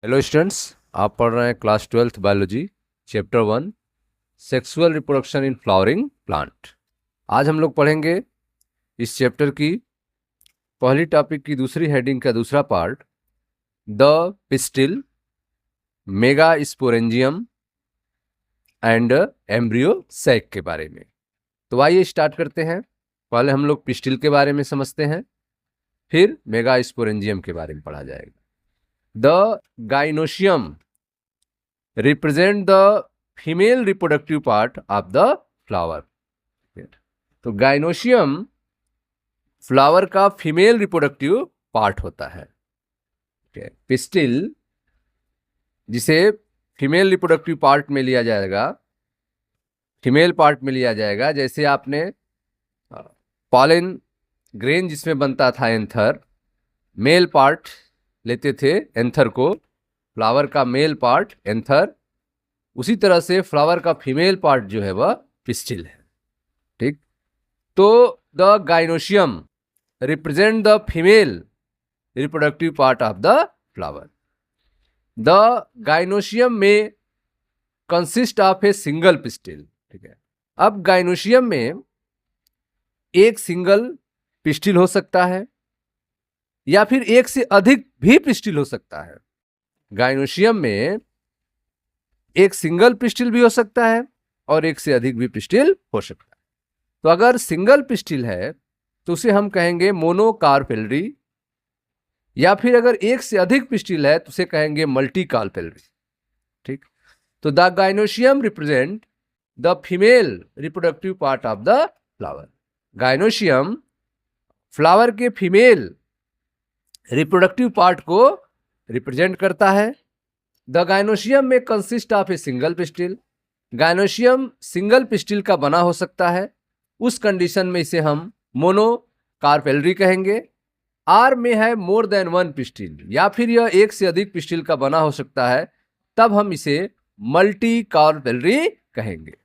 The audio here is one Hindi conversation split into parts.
हेलो स्टूडेंट्स, आप पढ़ रहे हैं class 12th biology chapter 1 sexual reproduction in flowering plant. आज हम लोग पढ़ेंगे इस चैप्टर की पहली टॉपिक की दूसरी हेडिंग का दूसरा part, the pistil, megasporangium and embryo sac के बारे में। तो आइए स्टार्ट करते हैं। पहले हम लोग पिस्टिल के बारे में समझते हैं, फिर मेगा स्पोरेंजियम के बारे में पढ़ा जाएगा। The gynoecium represent the female reproductive part of the flower. तो गाइनोशियम फ्लावर का फीमेल रिप्रोडक्टिव पार्ट होता है। पिस्टिल, जिसे फीमेल रिप्रोडक्टिव पार्ट में लिया जाएगा, फीमेल पार्ट में लिया जाएगा। जैसे आपने पॉलन ग्रेन जिसमें बनता था एंथर, मेल पार्ट लेते थे एंथर को, फ्लावर का मेल पार्ट एंथर, उसी तरह से फ्लावर का फीमेल पार्ट जो है वह पिस्टिल है। ठीक, तो the gynoecium represent the female reproductive part of the flower. The gynoecium में consist of a single pistil. ठीक है, अब गाइनोशियम में एक सिंगल पिस्टिल हो सकता है या फिर एक से अधिक भी पिस्टिल हो सकता है। गाइनोशियम में एक सिंगल पिस्टिल भी हो सकता है और एक से अधिक भी पिस्टिल हो सकता है। तो अगर सिंगल पिस्टिल है तो उसे हम कहेंगे मोनोकार्पेलरी, या फिर अगर एक से अधिक पिस्टिल है तो उसे कहेंगे मल्टीकार्पेलरी। ठीक, तो the gynoecium represent the female reproductive part of the flower. Gynoecium flower के फीमेल रिप्रोडक्टिव पार्ट को रिप्रेजेंट करता है। द गाइनोशियम में consist of a single pistil. Gynoecium single pistil का बना हो सकता है, उस कंडीशन में इसे हम मोनोकार्पेलरी कहेंगे। आर में है मोर देन वन पिस्टिल, या फिर यह एक से अधिक पिस्टिल का बना हो सकता है, तब हम इसे मल्टीकार्पेलरी कहेंगे।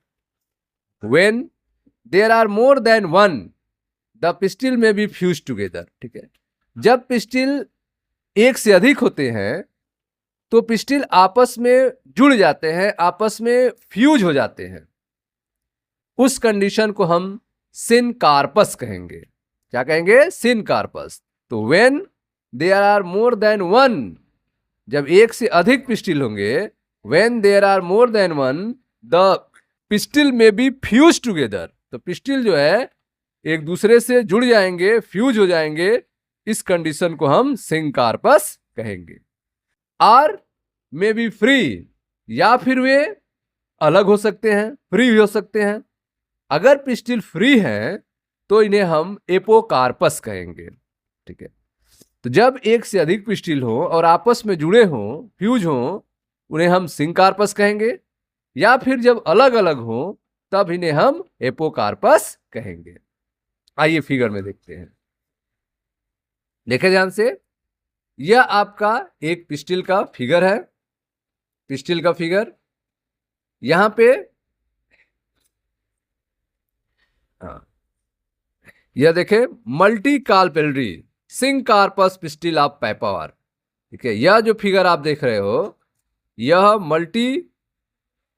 When there are more than one the pistil में बी फ्यूज टुगेदर। ठीक है, जब पिस्टिल एक से अधिक होते हैं तो पिस्टिल आपस में जुड़ जाते हैं, आपस में फ्यूज हो जाते हैं, उस कंडीशन को हम सिनकार्पस कहेंगे। क्या कहेंगे? सिनकार्पस। तो when there are more than one, जब एक से अधिक पिस्टिल होंगे, when there are more than one the pistil में बी फ्यूज टुगेदर, तो पिस्टिल जो है एक दूसरे से जुड़ जाएंगे, फ्यूज हो जाएंगे, इस कंडीशन को हम सिनकार्पस कहेंगे। आर में बी फ्री, या फिर वे अलग हो सकते हैं, फ्री भी हो सकते हैं। अगर पिस्टिल फ्री है तो इन्हें हम एपोकार्पस कहेंगे। ठीक है, तो जब एक से अधिक पिस्टिल हो और आपस में जुड़े हों, फ्यूज हों, उन्हें हम सिनकार्पस कहेंगे, या फिर जब अलग अलग हों तब इन्हें हम एपोकार्पस कहेंगे। आइए फिगर में देखते हैं, देखे ध्यान से। यह आपका एक पिस्टिल का फिगर है, पिस्टिल का फिगर। यहां पे यह देखें, मल्टीकार्पेलरी सिनकार्पस पिस्टिल ऑफ पेपावर। ठीक है, यह जो फिगर आप देख रहे हो, यह multi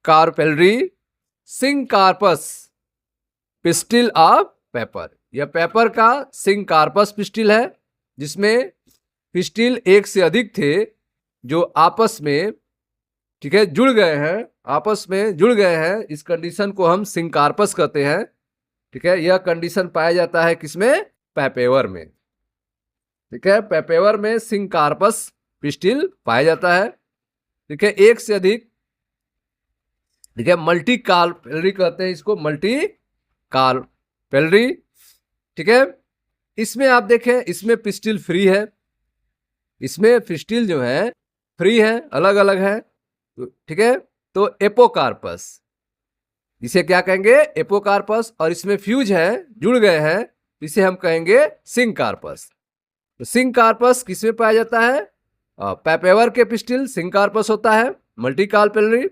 carpellary syncarpous pistil of paper. यह पेपर का सिनकार्पस पिस्टिल है, जिसमें पिस्टिल एक से अधिक थे जो आपस में, ठीक है, जुड़ गए हैं, आपस में जुड़ गए हैं। इस कंडीशन को हम सिनकार्पस कहते हैं। ठीक है, यह कंडीशन पाया जाता है किसमें? पेपेवर में। ठीक है, पेपेवर में सिनकार्पस पिस्टिल पाया जाता है। ठीक है, एक से अधिक, ठीक है, मल्टीकार्पेलरी कहते हैं इसको, मल्टीकार्पेलरी। ठीक है, इसमें आप देखें, इसमें पिस्टिल फ्री है, इसमें पिस्टिल जो है फ्री है, अलग अलग है। ठीक है, तो एपोकार्पस, इसे क्या कहेंगे? एपोकार्पस। और इसमें फ्यूज है, जुड़ गए हैं, इसे हम कहेंगे सिनकार्पस। तो सिनकार्पस किसमें पाया जाता है? पेपेवर के पिस्टिल सिनकार्पस होता है, मल्टीकार्पेलरी।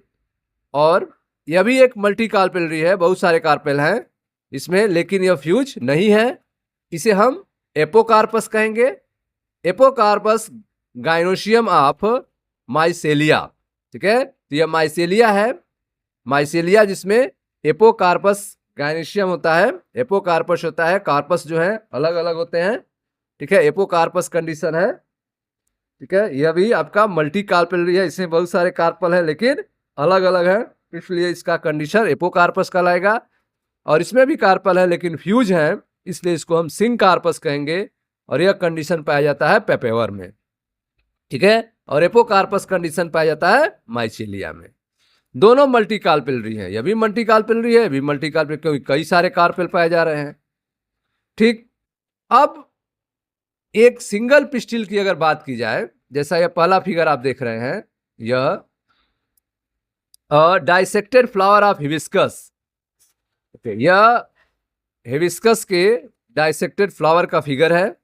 और यह भी एक मल्टीकार्पेलरी है, बहुत सारे कार्पेल हैं इसमें, लेकिन यह फ्यूज नहीं है, इसे हम एपोकार्पस कहेंगे। Apocarpous gynoecium of Michelia. ठीक है, तो यह माइसेलिया है, माइसेलिया जिसमें एपोकार्पस गायनेशियम होता है, एपोकार्पस होता है, कार्पस जो है अलग अलग होते हैं। ठीक है, एपोकार्पस कंडीशन है। ठीक है, यह भी आपका मल्टी कार्पेलरी है, इसमें बहुत सारे कार्पल है लेकिन अलग अलग है, इसलिए इसका कंडीशन एपोकार्पस कहलाएगा। और इसमें भी कार्पल है लेकिन फ्यूज है, इसलिए इसको हम सिंकार्पस कहेंगे। और यह कंडीशन पाया जाता है पेपेवर में। ठीक है, और एपोकार्पस कंडीशन पाया जाता है माइसेलिया में। दोनों मल्टी कार्पेलरी है, यह भी मल्टी कार्पेलरी है, भी मल्टी कार्पेल, क्योंकि कई सारे कार्पेल पाए जा रहे हैं। ठीक, अब एक सिंगल पिस्टिल की अगर बात की जाए, जैसा यह पहला फिगर आप देख रहे हैं, यह डाइसेक्टेड फ्लावर ऑफ हिबिस्कस। यह हिबिस्कस के डाइसेक्टेड फ्लावर का फिगर है,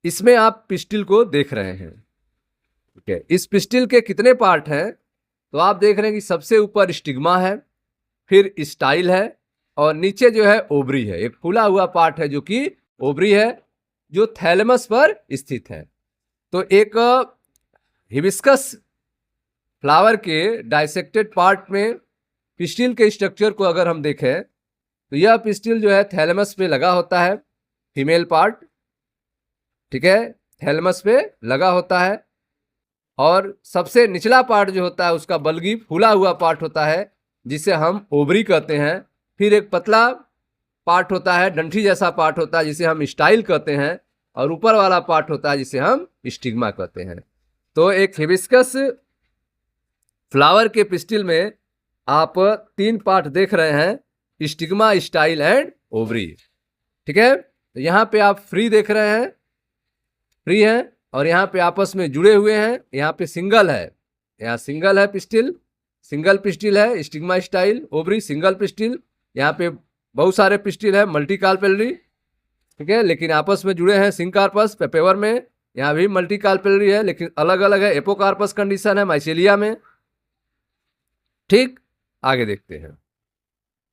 इसमें आप पिस्टिल को देख रहे हैं। ठीक है, इस पिस्टिल के कितने पार्ट हैं, तो आप देख रहे हैं कि सबसे ऊपर स्टिग्मा है, फिर स्टाइल है, और नीचे जो है ओवरी है, एक फूला हुआ पार्ट है जो कि ओवरी है, जो थैलेमस पर स्थित है। तो एक हिबिस्कस फ्लावर के डाइसेक्टेड पार्ट में पिस्टिल के स्ट्रक्चर को अगर हम देखें, तो यह पिस्टिल जो है थैलेमस पे लगा होता है, फीमेल पार्ट। ठीक है, थैलेमस पे लगा होता है, और सबसे निचला पार्ट जो होता है उसका बल्गी फूला हुआ पार्ट होता है, जिसे हम ओवरी कहते हैं। फिर एक पतला पार्ट होता है, डंठी जैसा पार्ट होता है, जिसे हम स्टाइल कहते हैं, और ऊपर वाला पार्ट होता है जिसे हम स्टिग्मा कहते हैं। तो एक हिबिस्कस फ्लावर के पिस्टिल में आप 3 पार्ट देख रहे हैं, स्टिग्मा, स्टाइल एंड ओवरी। ठीक है, तो यहाँ पे आप फ्री देख रहे हैं, फ्री है, और यहाँ पे आपस में जुड़े हुए हैं। यहाँ पे सिंगल है, यहाँ सिंगल है पिस्टिल, सिंगल पिस्टिल है, stigma, style, ovary, single pistil. यहाँ पे बहुत सारे पिस्टिल है, मल्टी कार्पेलरी। ठीक है, लेकिन आपस में जुड़े हैं सिंकार्पस, पेपेवर में यहाँ भी मल्टी कार्पेलरी है लेकिन अलग अलग है, एपोकार्पस कंडीशन है माइसेलिया में। ठीक, आगे देखते हैं।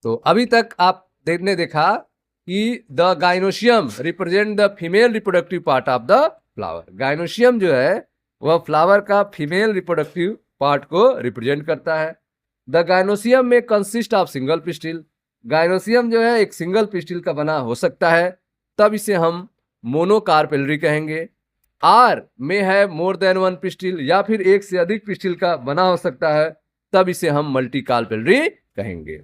तो अभी तक आपने देखा कि the gynoecium represent the female reproductive part of the flower. Gynoecium जो है वह फ्लावर का फीमेल रिप्रोडक्टिव पार्ट को रिप्रेजेंट करता है। द गाइनोशियम में consist of single pistil. Gynoecium जो है एक सिंगल पिस्टिल का बना हो सकता है, तब इसे हम मोनोकार्पेलरी कहेंगे। आर में है मोर देन वन पिस्टिल, या फिर एक से अधिक पिस्टिल का बना हो सकता है, तब इसे हम मल्टी कार्पेलरी कहेंगे।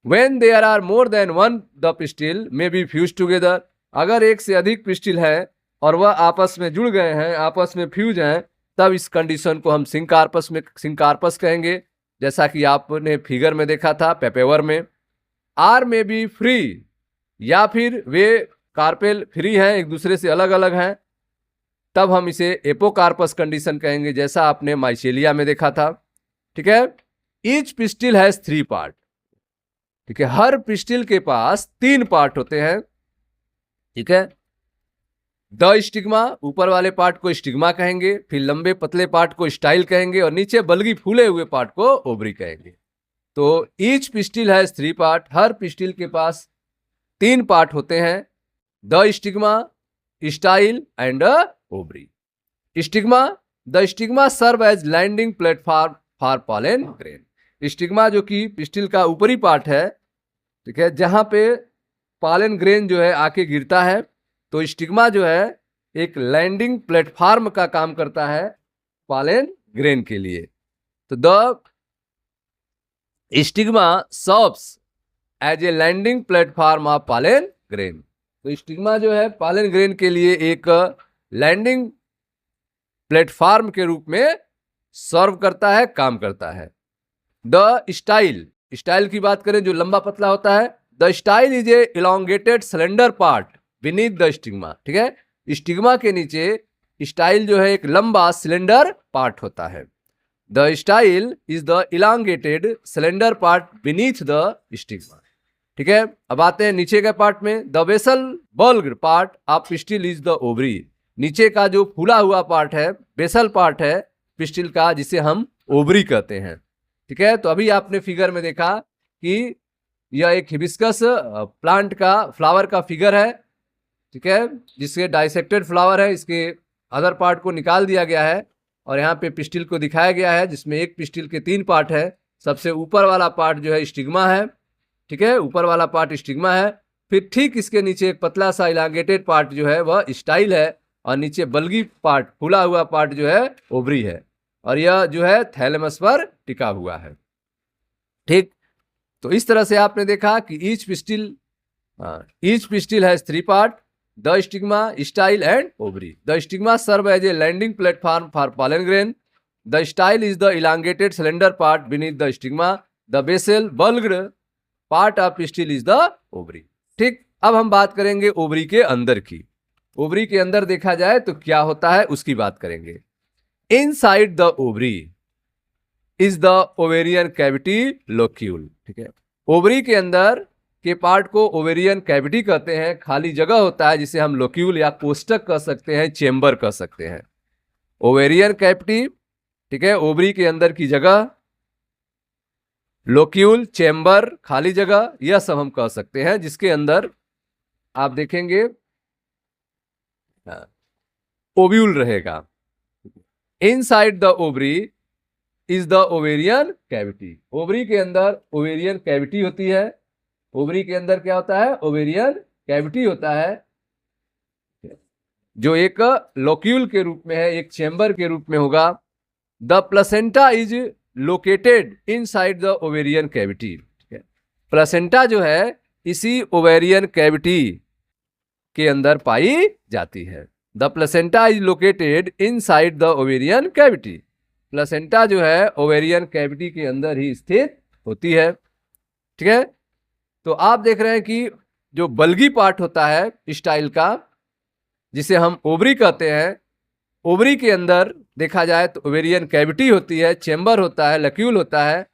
When there are more than one the pistil may be fused together, अगर एक से अधिक पिस्टिल है और वह आपस में जुड़ गए हैं, आपस में फ्यूज हैं, तब इस कंडीशन को हम सिंकार्पस कहेंगे, जैसा कि आपने फिगर में देखा था पेपेवर में। आर में भी फ्री, या फिर वे कार्पेल फ्री हैं, एक दूसरे से अलग अलग हैं, तब हम इसे एपोकार्पस कंडीशन कहेंगे, जैसा आपने माइसेलिया में देखा था। ठीक है, ईच पिस्टिल हैज 3 पार्ट। ठीक है, हर पिस्टिल के पास 3 पार्ट होते हैं। ठीक है, द स्टिग्मा, ऊपर वाले पार्ट को स्टिग्मा कहेंगे, फिर लंबे पतले पार्ट को स्टाइल कहेंगे, और नीचे बल्गी फूले हुए पार्ट को ओवरी कहेंगे। तो ईच पिस्टिल हैज 3 पार्ट, हर पिस्टिल के पास 3 पार्ट होते हैं, the stigma, style and ovary. Stigma, the stigma serve as landing platform for pollen grain. Stigma जो कि पिस्टिल का ऊपरी पार्ट है, ठीक है, जहां पे पॉलन ग्रेन जो है आके गिरता है, तो स्टिग्मा जो है एक लैंडिंग प्लेटफॉर्म का काम करता है पॉलन ग्रेन के लिए। तो the stigma serves as a landing platform of pollen grain. तो स्टिग्मा जो है पॉलन ग्रेन के लिए एक लैंडिंग प्लेटफॉर्म के रूप में सर्व करता है, काम करता है। द स्टाइल, स्टाइल की बात करें जो लंबा पतला होता है, the style is a elongated cylinder part beneath the stigma. ठीक है, स्टिग्मा के नीचे स्टाइल जो है एक लंबा सिलेंडर पार्ट होता है। The style is the elongated cylinder part beneath the stigma. ठीक है, अब आते हैं नीचे के पार्ट में। The basal bulge part of pistil is the ovary. नीचे का जो फूला हुआ पार्ट है, बेसल पार्ट है पिस्टिल का, जिसे हम ओवरी कहते हैं। ठीक है, तो अभी आपने फिगर में देखा कि यह एक हिबिस्कस प्लांट का फ्लावर का फिगर है। ठीक है, जिसके डाइसेक्टेड फ्लावर है, इसके अदर पार्ट को निकाल दिया गया है, और यहाँ पे पिस्टिल को दिखाया गया है, जिसमें एक पिस्टिल के 3 पार्ट है। सबसे ऊपर वाला पार्ट जो है स्टिग्मा है, ठीक है, ऊपर वाला पार्ट स्टिग्मा है। फिर ठीक इसके नीचे एक पतला सा इलांगेटेड पार्ट जो है वह स्टाइल है, और नीचे बल्गी पार्ट, फूला हुआ पार्ट जो है ओवरी है, और यह जो है थैलेमस पर टिका हुआ है। ठीक, तो इस तरह से आपने देखा कि each pistil has 3 part, the stigma, style and ovary. The stigma serve as a landing platform for pollen grain. The style is the elongated slender part beneath the stigma. The basal bulged part of pistil is the ovary. ठीक, अब हम बात करेंगे ओवरी के अंदर की। ओवरी के अंदर देखा जाए तो क्या होता है उसकी बात करेंगे। Inside the ovary is the ovarian cavity locule. ठीक है, ओवरी के अंदर के पार्ट को ओवेरियन कैविटी कहते हैं। खाली जगह होता है जिसे हम लोक्यूल या कोष्टक कह सकते हैं, चेम्बर कह सकते हैं। ओवेरियन कैविटी, ठीक है, ओवरी के अंदर की जगह, लोक्यूल, चेम्बर, खाली जगह, यह सब हम कह सकते हैं, जिसके अंदर आप देखेंगे ओव्यूल रहेगा। Inside the ovary is the ovarian cavity. Ovary के अंदर ओवेरियन कैविटी होती है। ओवरी के अंदर क्या होता है? ओवेरियन कैविटी होता है, जो एक लोक्यूल के रूप में है, एक चेम्बर के रूप में होगा। The placenta is located inside the ovarian cavity. Placenta जो है इसी ओवेरियन कैविटी के अंदर पाई जाती है। The placenta is located inside the ovarian cavity. Placenta जो है ओवेरियन कैविटी के अंदर ही स्थित होती है। ठीक है, तो आप देख रहे हैं कि जो बल्गी पार्ट होता है स्टाइल का, जिसे हम ओवरी कहते हैं, ओवरी के अंदर देखा जाए तो ओवेरियन कैविटी होती है, चेम्बर होता है, लक्यूल होता है,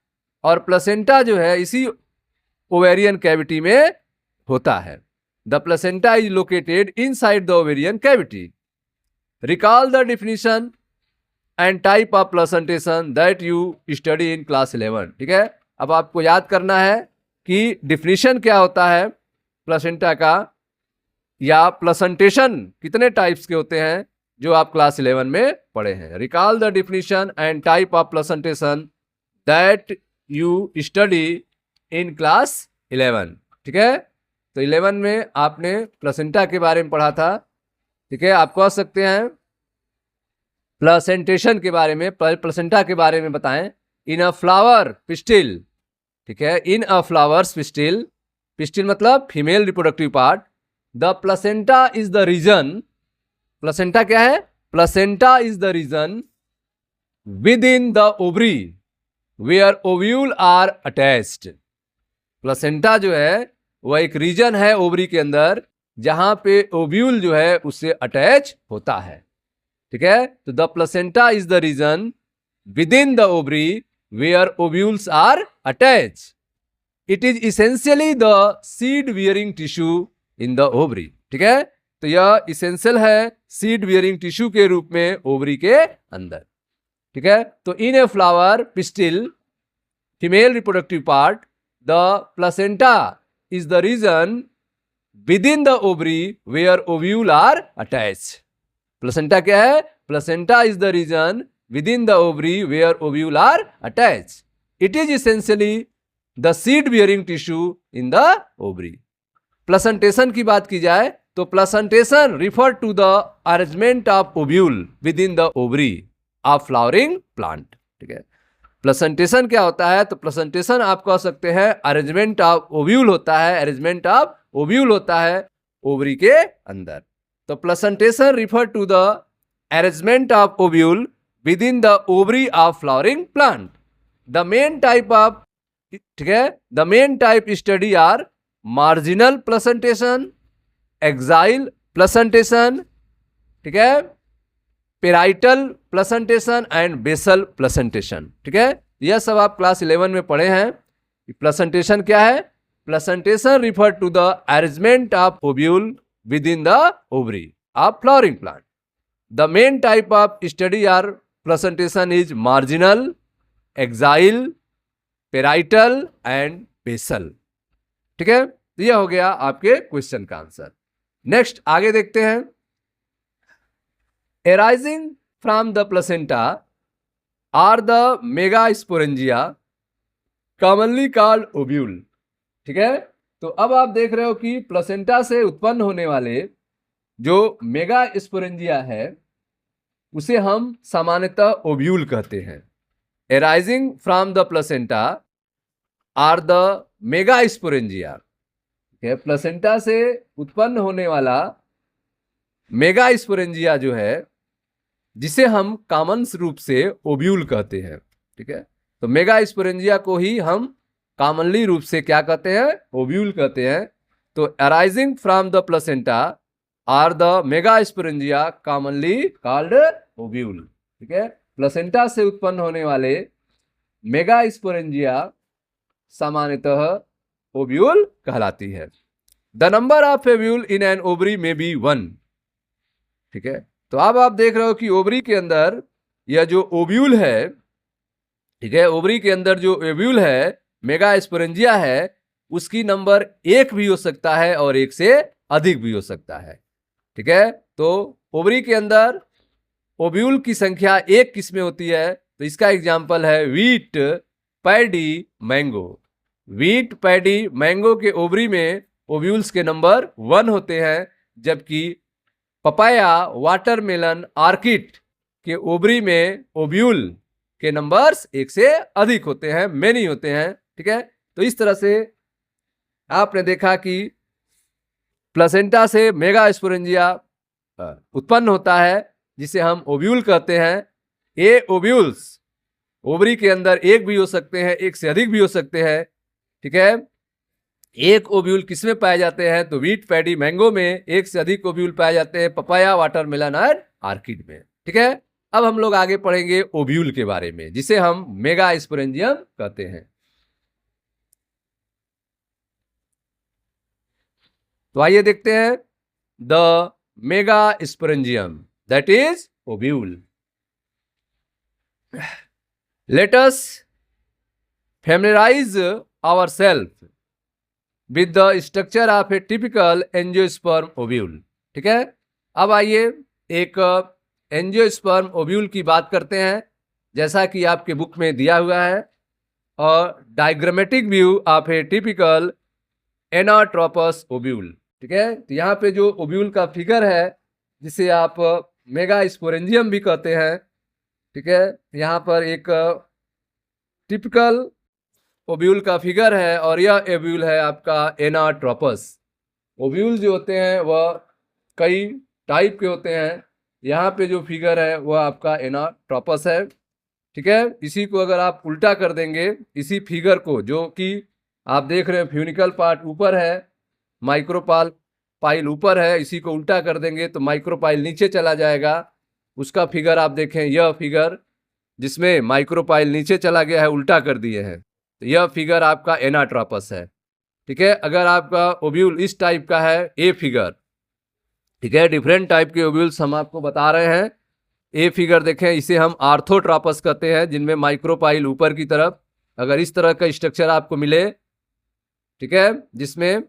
और प्लेसेंटा जो है इसी ओवेरियन कैविटी में होता है। The placenta is located inside the ovarian cavity. Recall the definition and type of placentation that you study in class 11। ठीक है, अब आपको याद करना है कि डेफिनेशन क्या होता है प्लेसेंटा का, या प्लेसेंटेशन कितने टाइप्स के होते हैं, जो आप क्लास 11 में पढ़े हैं। Recall the definition and type of placentation that you study in class 11। ठीक है, तो 11 में आपने प्लेसेंटा के बारे में पढ़ा था। ठीक है, आप कह सकते हैं प्लेसेंटेशन के बारे में, प्लेसेंटा के बारे में बताएं। इन अ फ्लावर पिस्टिल, ठीक है, in a flower's pistil, pistil मतलब female reproductive part. The placenta is the region, placenta क्या है? Placenta is the region within the ovary where ovule are attached. Placenta जो है वह एक रीजन है ओवरी के अंदर जहां पे ओव्यूल जो है उससे अटैच होता है। ठीक है, तो the placenta is the region within the ovary where ovules are attach. It is essentially the seed bearing tissue in the ovary. ठीक है, तो यह इसेंशियल है सीड वियरिंग टिश्यू के रूप में ओवरी के अंदर। ठीक है, तो in a flower pistil female reproductive part, the placenta is the region within the ovary where ovule are attach. Placenta क्या है? Placenta is the region within the ovary where ovule are attach. It is essentially the seed bearing tissue in the ovary. Placentation की बात की जाए तो placentation refer to the arrangement of ovule within the ovary of flowering plant. ठीक है, प्लेसेंटेशन क्या होता है? तो प्लेसेंटेशन आप कह सकते हैं अरेंजमेंट ऑफ ओव्यूल होता है, अरेंजमेंट ऑफ ओव्यूल होता है ओवरी के अंदर। तो placentation refer to the arrangement of ovule within the ovary of flowering plant. The main type of, ठीक है, the main type study are marginal placentation, axile placentation, ठीक है, parietal placentation and basal placentation. ठीक है, यह सब आप क्लास 11 में पढ़े हैं। प्लेसेंटेशन क्या है? Placentation refer to the arrangement of ovule within the ovary of flowering plant. The main type of study are placentation is marginal, axile, parietal and basal. ठीक है, तो यह हो गया आपके क्वेश्चन का आंसर। नेक्स्ट आगे देखते हैं। Arising from the placenta are the megasporangia commonly called ovule. ठीक है, तो अब आप देख रहे हो कि प्लेसेंटा से उत्पन्न होने वाले जो मेगास्पोरेंजिया है उसे हम सामान्यतः ओव्यूल कहते हैं। Arising from the placenta are the megasporangia. Placenta से उत्पन्न होने वाला मेगास्पोरेंजिया जो है जिसे हम कॉमन रूप से ओव्यूल कहते हैं। ठीक है, तो मेगास्पोरेंजिया को ही हम कॉमनली रूप से क्या कहते हैं, ओव्यूल कहते हैं। तो arising from the placenta are the megasporangia commonly called ovule. ठीक है, प्लेसेंटा से उत्पन्न होने वाले मेगास्पोरेंजिया सामान्यतः ओव्यूल कहलाती है। The number of ovule in an ovary में बी 1। ठीक है, तो अब आप देख रहे हो कि ओवरी के अंदर यह जो ओव्यूल है, ठीक है, ओवरी के अंदर जो ओव्यूल है मेगास्पोरेंजिया है उसकी नंबर 1 भी हो सकता है और 1 से अधिक भी हो सकता है। ठीक है, तो ओवरी के अंदर ओव्यूल की संख्या 1 किस में होती है, तो इसका एग्जाम्पल है wheat, paddy, mango. Wheat, paddy, mango के ओवरी में ओव्यूल्स के नंबर 1 होते हैं, जबकि पपाया, वाटरमेलन, आर्किड के ओवरी में ओव्यूल के नंबर्स 1 से अधिक होते हैं, मेनी होते हैं। ठीक है, तो इस तरह से आपने देखा कि प्लेसेंटा से मेगास्पोरेंजिया उत्पन्न होता है जिसे हम ओव्यूल कहते हैं। ये ओव्यूल्स ओवरी के अंदर 1 भी हो सकते हैं, 1 से अधिक भी हो सकते हैं। ठीक है, एक ओव्यूल किसमें पाए जाते हैं, तो व्हीट, पैडी, मैंगो में 1 से अधिक ओव्यूल पाए जाते हैं, पपाया, वाटरमेलन और आर्किड में। ठीक है, अब हम लोग आगे पढ़ेंगे ओव्यूल के बारे में जिसे हम मेगास्पोरेंजियम कहते हैं। तो आइए देखते हैं the megasporangium that is ovule. Let us familiarize ourselves with the structure of a typical angiosperm ovule. ठीक है, अब आइए एक एंजियोस्पर्म ओव्यूल की बात करते हैं जैसा कि आपके बुक में दिया हुआ है, और diagrammatic view of a typical anatropous ovule. ठीक है, तो यहाँ पे जो ओव्यूल का फिगर है जिसे आप मेगास्पोरेंजियम भी कहते हैं। ठीक है, यहाँ पर एक टिपिकल ओव्यूल का फिगर है और यह ओव्यूल है आपका एनाट्रोपस। ओव्यूल जो होते हैं वह कई टाइप के होते हैं, यहाँ पे जो फिगर है वह आपका एनाट्रोपस है। ठीक है, इसी को अगर आप उल्टा कर देंगे, इसी फिगर को जो कि आप देख रहे हैं फ्यूनिकल पार्ट ऊपर है, माइक्रोपाइल ऊपर है, इसी को उल्टा कर देंगे तो माइक्रोपाइल नीचे चला जाएगा। उसका फिगर आप देखें, यह फिगर जिसमें माइक्रोपाइल नीचे चला गया है, उल्टा कर दिए हैं, तो यह फिगर आपका एनाट्रोपस है। ठीक है, अगर आपका ओव्यूल इस टाइप का है, ए फिगर, ठीक है, डिफरेंट टाइप के ओव्यूल्स हम आपको बता रहे हैं। ए फिगर देखें, इसे हम आर्थोट्रोपस कहते हैं, जिनमें माइक्रोपाइल ऊपर की तरफ, अगर इस तरह का स्ट्रक्चर आपको मिले, ठीक है, जिसमें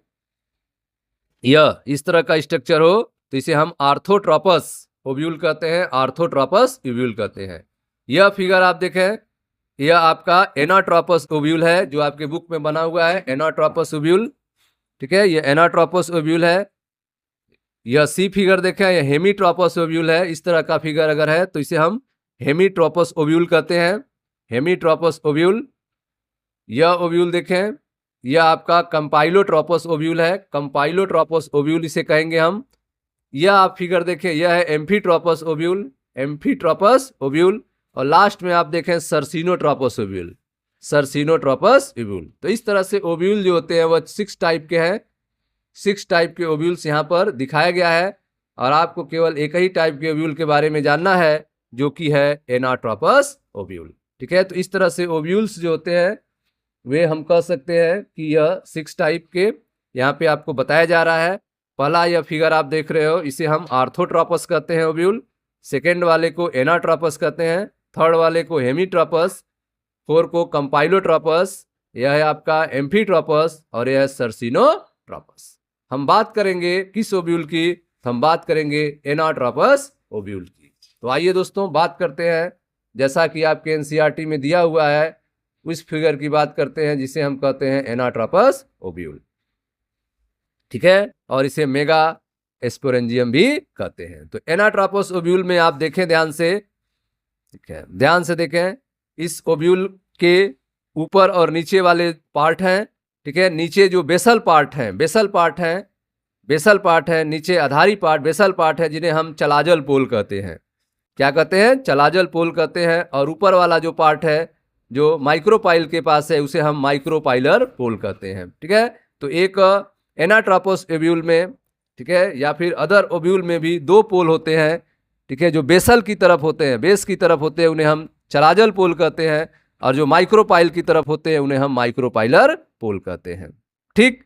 यह इस तरह का स्ट्रक्चर हो, तो इसे हम आर्थोट्रोपस ओव्यूल कहते हैं, आर्थोट्रोपस ओव्यूल कहते हैं। यह फिगर आप देखें, यह आपका एनाट्रोपस ओव्यूल है जो आपके बुक में बना हुआ है, एनाट्रोपस ओव्यूल। ठीक है, यह एनाट्रोपस ओव्यूल है। यह सी फिगर देखें, यह हेमीट्रोपस ओव्यूल है। इस तरह का फिगर अगर है तो इसे हम हेमीट्रोपस ओव्यूल कहते हैं, हेमीट्रोपस ओव्यूल। यह ओव्यूल देखें, यह आपका कंपाइलोट्रोपस ओव्यूल है, कंपाइलोट्रोपस ओव्यूल इसे कहेंगे हम। यह आप फिगर देखें, यह है एम्फीट्रोपस ओव्यूल, एम्फीट्रोपस ओव्यूल। और लास्ट में आप देखें सर्सिनोट्रोपस ओव्यूल, सर्सिनोट्रोपस ओव्यूल। तो इस तरह से ओव्यूल जो होते हैं वह 6 टाइप के हैं। 6 टाइप के ओव्यूल्स यहाँ पर दिखाया गया है और आपको केवल एक ही टाइप के ओव्यूल के बारे में जानना है जो कि है एनाट्रोपस ओव्यूल। ठीक है, तो इस तरह से ओव्यूल्स जो होते हैं वे हम कह सकते हैं कि यह 6 टाइप के यहाँ पे आपको बताया जा रहा है। पहला यह फिगर आप देख रहे हो, इसे हम आर्थोट्रोपस कहते हैं ओव्यूल। सेकेंड वाले को एनाट्रोपस कहते हैं, थर्ड वाले को हेमीट्रोपस, 4 को कंपाइलोट्रोपस, यह है आपका एम्फीट्रोपस और यह है सर्सिनोट्रोपस। हम बात करेंगे किस ओव्यूल की, हम बात करेंगे एनाट्रोपस ओव्यूल की। तो आइए दोस्तों बात करते हैं, जैसा कि आपके एनसीईआरटी में दिया हुआ है उस फिगर की बात करते हैं जिसे हम कहते हैं एनाट्रोपस ओव्यूल, ठीक है, और इसे मेगा स्पोरेंजियम भी कहते हैं। तो एनाट्रोपस ओव्यूल में आप देखें ध्यान से, ठीक है, ध्यान से देखें, इस ओव्यूल के ऊपर और नीचे वाले पार्ट हैं, ठीक है, नीचे जो बेसल पार्ट हैं, बेसल पार्ट है, नीचे आधारी पार्ट बेसल पार्ट है, जिन्हें हम चलाजल पोल कहते हैं। क्या कहते हैं? चलाजल पोल कहते हैं। और ऊपर वाला जो पार्ट है जो माइक्रोपाइल के पास है उसे हम माइक्रोपाइलर पोल कहते हैं, ठीक है। तो एक एनाट्रोपस ओव्यूल में, ठीक है, या फिर अदर ओव्यूल में भी दो पोल होते हैं, ठीक है, जो बेसल की तरफ होते हैं, बेस की तरफ होते हैं, उन्हें हम चलाजल पोल कहते हैं, और जो माइक्रोपाइल की तरफ होते हैं उन्हें हम माइक्रोपाइलर पोल कहते हैं, ठीक।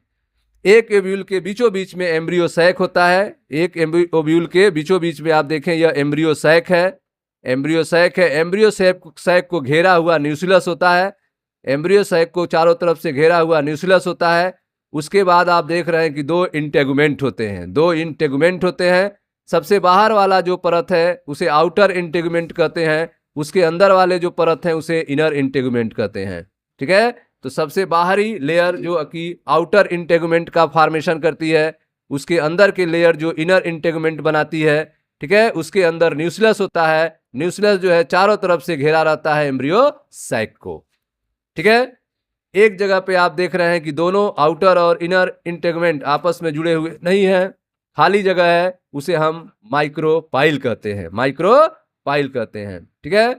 एक ओव्यूल के बीचों बीच में एम्ब्रियो सैक होता है। एक ओव्यूल के बीचों बीच में आप देखें यह एम्ब्रियो सैक है, एम्ब्रियो सैक है। एम्ब्रियो सैक को घेरा हुआ न्यूक्लियस होता है, एम्ब्रियो सैक को चारों तरफ से घेरा हुआ न्यूक्लियस होता है। उसके बाद आप देख रहे हैं कि दो इंटेगुमेंट होते हैं, दो इंटेगुमेंट होते हैं। सबसे बाहर वाला जो परत है उसे आउटर इंटेगुमेंट कहते हैं, उसके अंदर वाले जो परत हैं उसे इनर इंटेगुमेंट कहते हैं, ठीक है। तो सबसे बाहरी लेयर जो कि आउटर इंटेगुमेंट का फॉर्मेशन करती है, उसके अंदर के लेयर जो इनर इंटेगुमेंट बनाती है, ठीक है, उसके अंदर न्यूक्लियस होता है। न्यूक्लियस जो है चारों तरफ से घेरा रहता है एम्ब्रियो सैक को, ठीक है। एक जगह पे आप देख रहे हैं कि दोनों आउटर और इनर इंटेगुमेंट आपस में जुड़े हुए नहीं है, खाली जगह है, उसे हम माइक्रोपाइल कहते हैं, माइक्रोपाइल कहते हैं, ठीक है।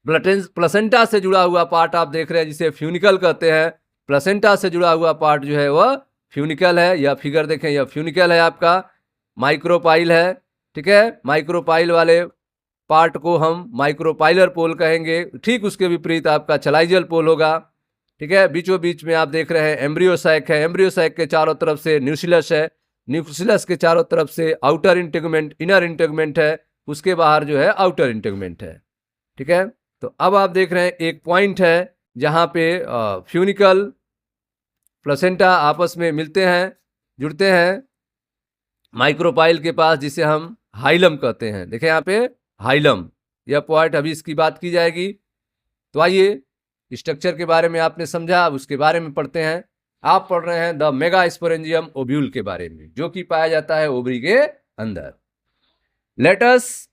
प्लेसेंटा से जुड़ा हुआ पार्ट आप देख रहे हैं जिसे फ्यूनिकल कहते हैं। प्लेसेंटा से जुड़ा हुआ पार्ट जो है वह फ्यूनिकल है। यह फिगर देखें, यह फ्यूनिकल है, आपका माइक्रोपाइल है, ठीक है। माइक्रोपाइल वाले पार्ट को हम माइक्रोपाइलर पोल कहेंगे। ठीक उसके विपरीत आपका चलाइजल पोल होगा, ठीक है। बीचों बीच में आप देख रहे हैं एम्ब्रियो सैक है, एम्ब्रियो सैक के चारों तरफ से न्यूक्लियस है, न्यूक्लियस के चारों तरफ से आउटर इंटेगुमेंट, इनर इंटेगुमेंट है, उसके बाहर जो है आउटर इंटेगुमेंट है, ठीक है। तो अब आप देख रहे हैं एक पॉइंट है जहां पे फ्यूनिकल प्लेसेंटा आपस में मिलते हैं, जुड़ते हैं माइक्रोपाइल के पास, जिसे हम हाइलम कहते हैं। देखें यहाँ पे हाइलम, यह पॉइंट, अभी इसकी बात की जाएगी। तो आइए स्ट्रक्चर के बारे में आपने समझा, अब उसके बारे में पढ़ते हैं। आप पढ़ रहे हैं द मेगा स्पोरेंजियम ओव्यूल के बारे में, जो कि पाया जाता है ओवरी के अंदर। Let us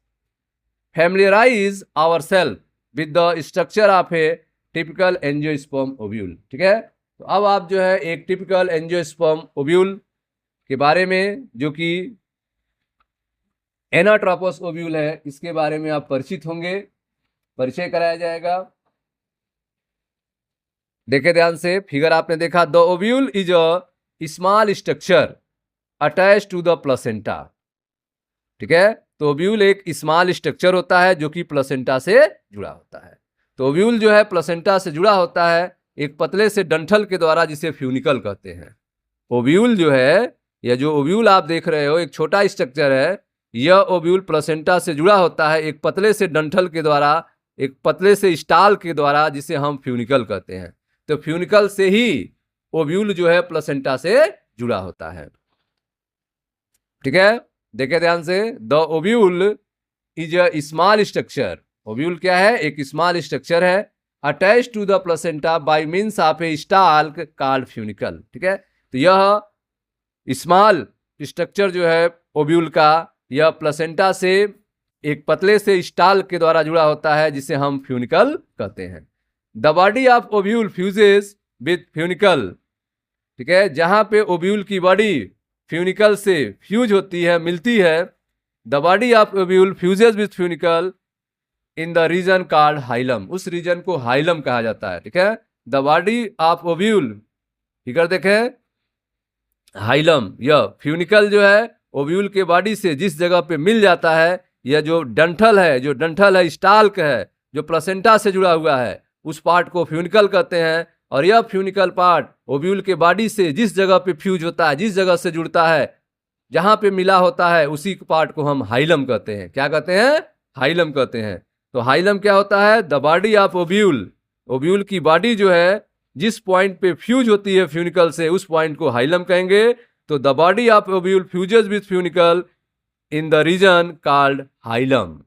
familiarise ourselves with the structure of a typical angiosperm ovule, ठीक है। तो अब आप जो है एक टिपिकल एंजियोस्पर्म ओव्यूल के बारे में, जो कि एनाट्रोपस ओव्यूल है, इसके बारे में आप परिचित होंगे, परिचय कराया जाएगा। देखे ध्यान से, फिगर आपने देखा, the ovule is a small structure attach to the placenta, ठीक है। तो ओव्यूल एक स्मॉल स्ट्रक्चर होता है जो कि प्लेसेंटा से जुड़ा होता है। तो ओव्यूल जो है प्लेसेंटा से जुड़ा होता है एक पतले से डंठल के द्वारा, जिसे फ्यूनिकल कहते हैं। ओव्यूल जो है, यह जो ओव्यूल आप देख रहे हो एक छोटा स्ट्रक्चर है, यह ओव्यूल प्लेसेंटा से जुड़ा होता है एक पतले से डंठल के द्वारा, एक पतले से स्टाल के द्वारा, जिसे हम फ्यूनिकल कहते हैं। तो फ्यूनिकल से ही ओव्यूल जो है प्लेसेंटा से जुड़ा होता है, ठीक है। देखे ध्यान से, the ovule is a small structure, ovule क्या है? एक स्मॉल स्ट्रक्चर है, attach to the placenta by means of a stalk called funicle, ठीक है। तो यह स्मॉल स्ट्रक्चर जो है ओव्यूल का, यह प्लेसेंटा से एक पतले से स्टाल के द्वारा जुड़ा होता है, जिसे हम फ्यूनिकल कहते हैं। The body of ovule fuses with funicle, ठीक है, जहां पे ओव्यूल की बॉडी फ्यूनिकल से फ्यूज होती है, मिलती है। The body of ovule fuses with funicle in the reason called hilum, उस रीजन को हाइलम कहा जाता है, ठीक है। The body of ovule, figure देखें, हाइलम, यह फ्यूनिकल जो है ओव्यूल के बॉडी से जिस जगह पे मिल जाता है, यह जो डंठल है, स्टाल्क है, जो प्लेसेंटा से जुड़ा हुआ है, उस पार्ट को फ्यूनिकल कहते हैं। और यह फ्यूनिकल पार्ट ओव्यूल के बॉडी से जिस जगह पे फ्यूज होता है, जिस जगह से जुड़ता है, जहां पे मिला होता है, उसी पार्ट को हम हाइलम कहते हैं। क्या कहते हैं? हाइलम कहते हैं। तो हाइलम क्या होता है? The body of ovule, ovule की बॉडी जो है जिस पॉइंट पे फ्यूज होती है फ्यूनिकल से, उस पॉइंट को हाइलम कहेंगे। तो the body of ovule fuses with funicle in the reason called hilum,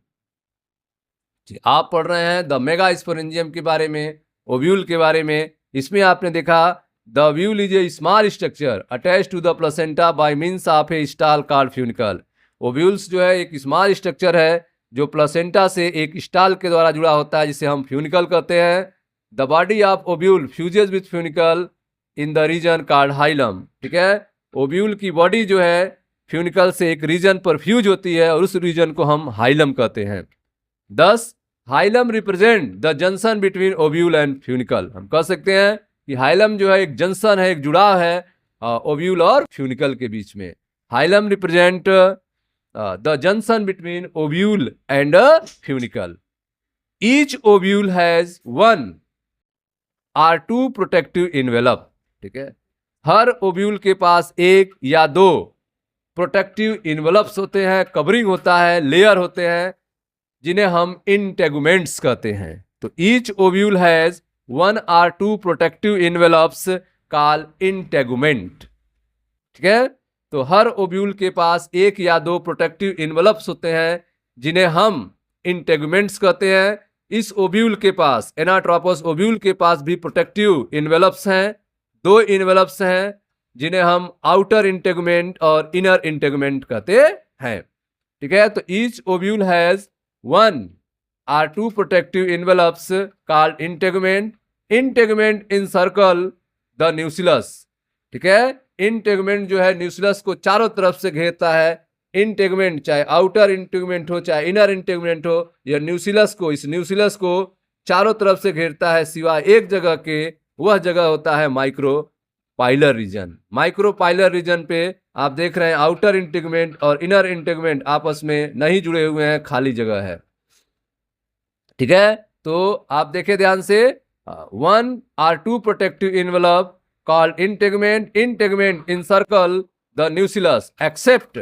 आप पढ़ रहे हैं द मेगा स्पोरेंजियम के बारे में, ओव्यूल के बारे में। इसमें आपने देखा the ovule is a small structure attach to the placenta by means of a stalk called funicle. Ovules जो है एक स्मॉल स्ट्रक्चर है जो प्लेसेंटा से एक स्टॉल के द्वारा जुड़ा होता है, जिसे हम फ्यूनिकल कहते हैं। The body of ovule fuses with funicle in the reason called hilum. ठीक है, ओव्यूल की बॉडी जो है फ्यूनिकल से एक रीजन पर फ्यूज होती है और उस रीजन को हम हाइलम कहते हैं। 10 hilum represent the junction between ovule and funicle. हम कह सकते हैं कि हाइलम जो है एक जंक्शन है, एक जुड़ाव है ओव्यूल और फ्यूनिकल के बीच में। Hilum represent the junction between ovule and funicle. Each ovule has 1 or 2 protective envelope. ठीक है, हर ओव्यूल के पास 1 या 2 प्रोटेक्टिव इन्वेलप्स होते हैं, कवरिंग होता है, लेयर होते हैं, जिन्हें हम इंटेगुमेंट्स कहते हैं। तो each ovule has 1 or 2 protective envelopes called integument. ठीक है, तो हर ओव्यूल के पास 1 या 2 प्रोटेक्टिव इन्वेलप्स होते हैं, जिन्हें हम इंटेगुमेंट्स कहते हैं। इस ओव्यूल के पास, एनाट्रोपस ओव्यूल के पास भी प्रोटेक्टिव इन्वेलप्स हैं। 2 इन्वेलप्स हैं जिन्हें हम आउटर इंटेगुमेंट और इनर इंटेगुमेंट कहते हैं। ठीक है, तो each ovule has 1 or 2 protective envelopes called integument. Integument encircle the nucleus. ठीक है, इंटेगुमेंट जो है न्यूक्लियस को चारों तरफ से घेरता है। इंटेगुमेंट चाहे आउटर इंटेगुमेंट हो चाहे इनर इंटेगुमेंट हो, यह न्यूक्लियस को, इस न्यूक्लियस को चारों तरफ से घेरता है सिवाय एक जगह के। वह जगह होता है माइक्रोपाइलर रीजन। माइक्रोपाइलर रीजन पे आप देख रहे हैं आउटर इंटेगुमेंट और इनर इंटेगुमेंट आपस में नहीं जुड़े हुए हैं, खाली जगह है। ठीक है, तो आप देखें ध्यान से, 1 or 2 protective envelope called integument. Integument encircle the nucleus except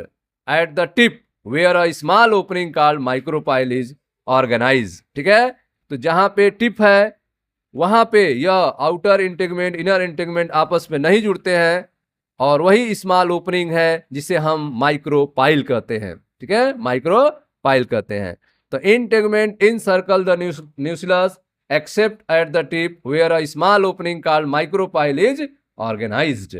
at the tip where a small opening called micropyle is organized. ठीक है, तो जहां पे टिप है वहां पे यह आउटर इंटेगुमेंट इनर इंटेगुमेंट आपस में नहीं जुड़ते हैं, और वही स्मॉल ओपनिंग है जिसे हम माइक्रोपाइल कहते हैं। ठीक है, माइक्रोपाइल कहते हैं। तो integument encircle the nucleus except at the tip where a small opening called micropyle is organized.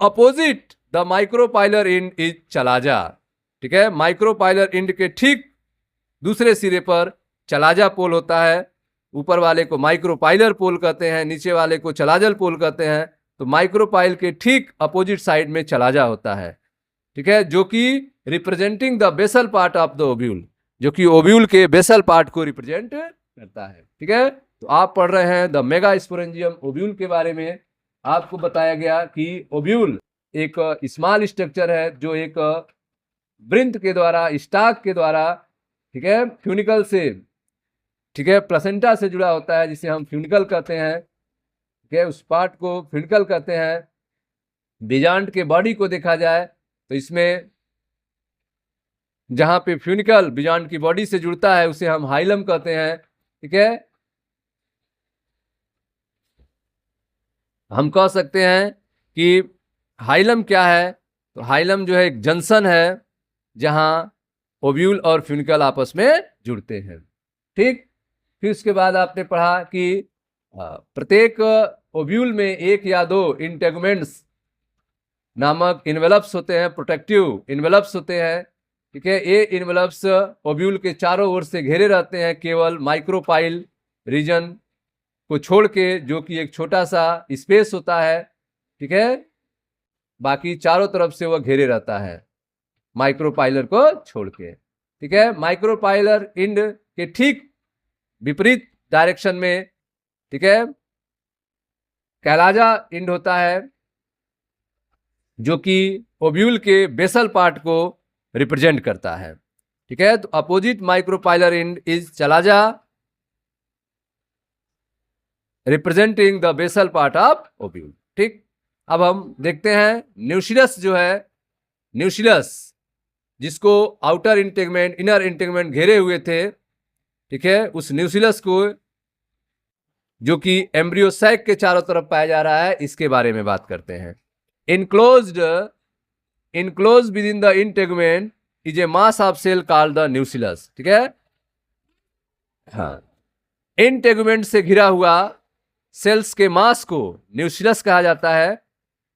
Opposite the micropylar end is chalaza. ठीक है, माइक्रोपाइलर एंड के ठीक दूसरे सिरे पर चलाजा पोल होता है। ऊपर वाले को माइक्रोपाइलर पोल कहते हैं, नीचे वाले को चलाजल पोल कहते हैं। तो माइक्रोपाइल के ठीक अपोजिट साइड में चलाजा होता है। ठीक है, जो कि representing the basal part of the ovule, जो कि ओव्यूल के बेसल पार्ट को रिप्रेजेंट करता है। ठीक है, तो आप पढ़ रहे हैं द मेगा स्पोरेंजियम ओव्यूल के बारे में। आपको बताया गया कि ओव्यूल एक स्मॉल स्ट्रक्चर है जो एक वृंत के द्वारा, स्टाक के द्वारा, ठीक है, फ्यूनिकल से, ठीक है, प्लेसेंटा से जुड़ा होता है, जिसे हम फ्यूनिकल कहते हैं। ठीक है, उस पार्ट को फ्यूनिकल कहते हैं। बिजांड के बॉडी को देखा जाए तो इसमें जहां पे फ्यूनिकल बिजांड की बॉडी से जुड़ता है उसे हम हाइलम कहते हैं। ठीक है, हम कह सकते हैं कि हाइलम क्या है, तो हाइलम जो है एक जंक्शन है जहां ओव्यूल और फ्यूनिकल आपस में जुड़ते हैं। ठीक, फिर उसके बाद आपने पढ़ा कि प्रत्येक ओव्यूल में 1 या 2 इंटेगुमेंट्स नामक इन्वेलप्स होते हैं, प्रोटेक्टिव इन्वेलप्स होते हैं। ठीक है, ये इन्वेलप्स ओव्यूल के चारों ओर से घेरे रहते हैं, केवल माइक्रोपाइल रीजन को छोड़ के, जो कि एक छोटा सा स्पेस होता है। ठीक है, बाकी चारों तरफ से वह घेरे रहता है माइक्रोपाइलर को छोड़ के। ठीक है, माइक्रोपाइलर एंड के ठीक विपरीत डायरेक्शन में, ठीक है, कैलाजा एंड होता है, जो कि ओव्यूल के बेसल पार्ट को रिप्रेजेंट करता है। ठीक है, तो opposite micropylar end is chalaza representing the basal part of ovule. ठीक, अब हम देखते हैं न्यूक्लियस जो है, न्यूक्लियस जिसको आउटर इंटेगमेंट इनर इंटेगमेंट घेरे हुए थे। ठीक है, उस न्यूक्लियस को, जो कि एम्ब्रियो सैक के चारों तरफ पाया जा रहा है, इसके बारे में बात करते हैं। Enclose within the integument is a mass of cell called the nucleus. ठीक है, हाँ, इंटेगुमेंट से घिरा हुआ सेल्स के मास को न्यूक्लियस कहा जाता है।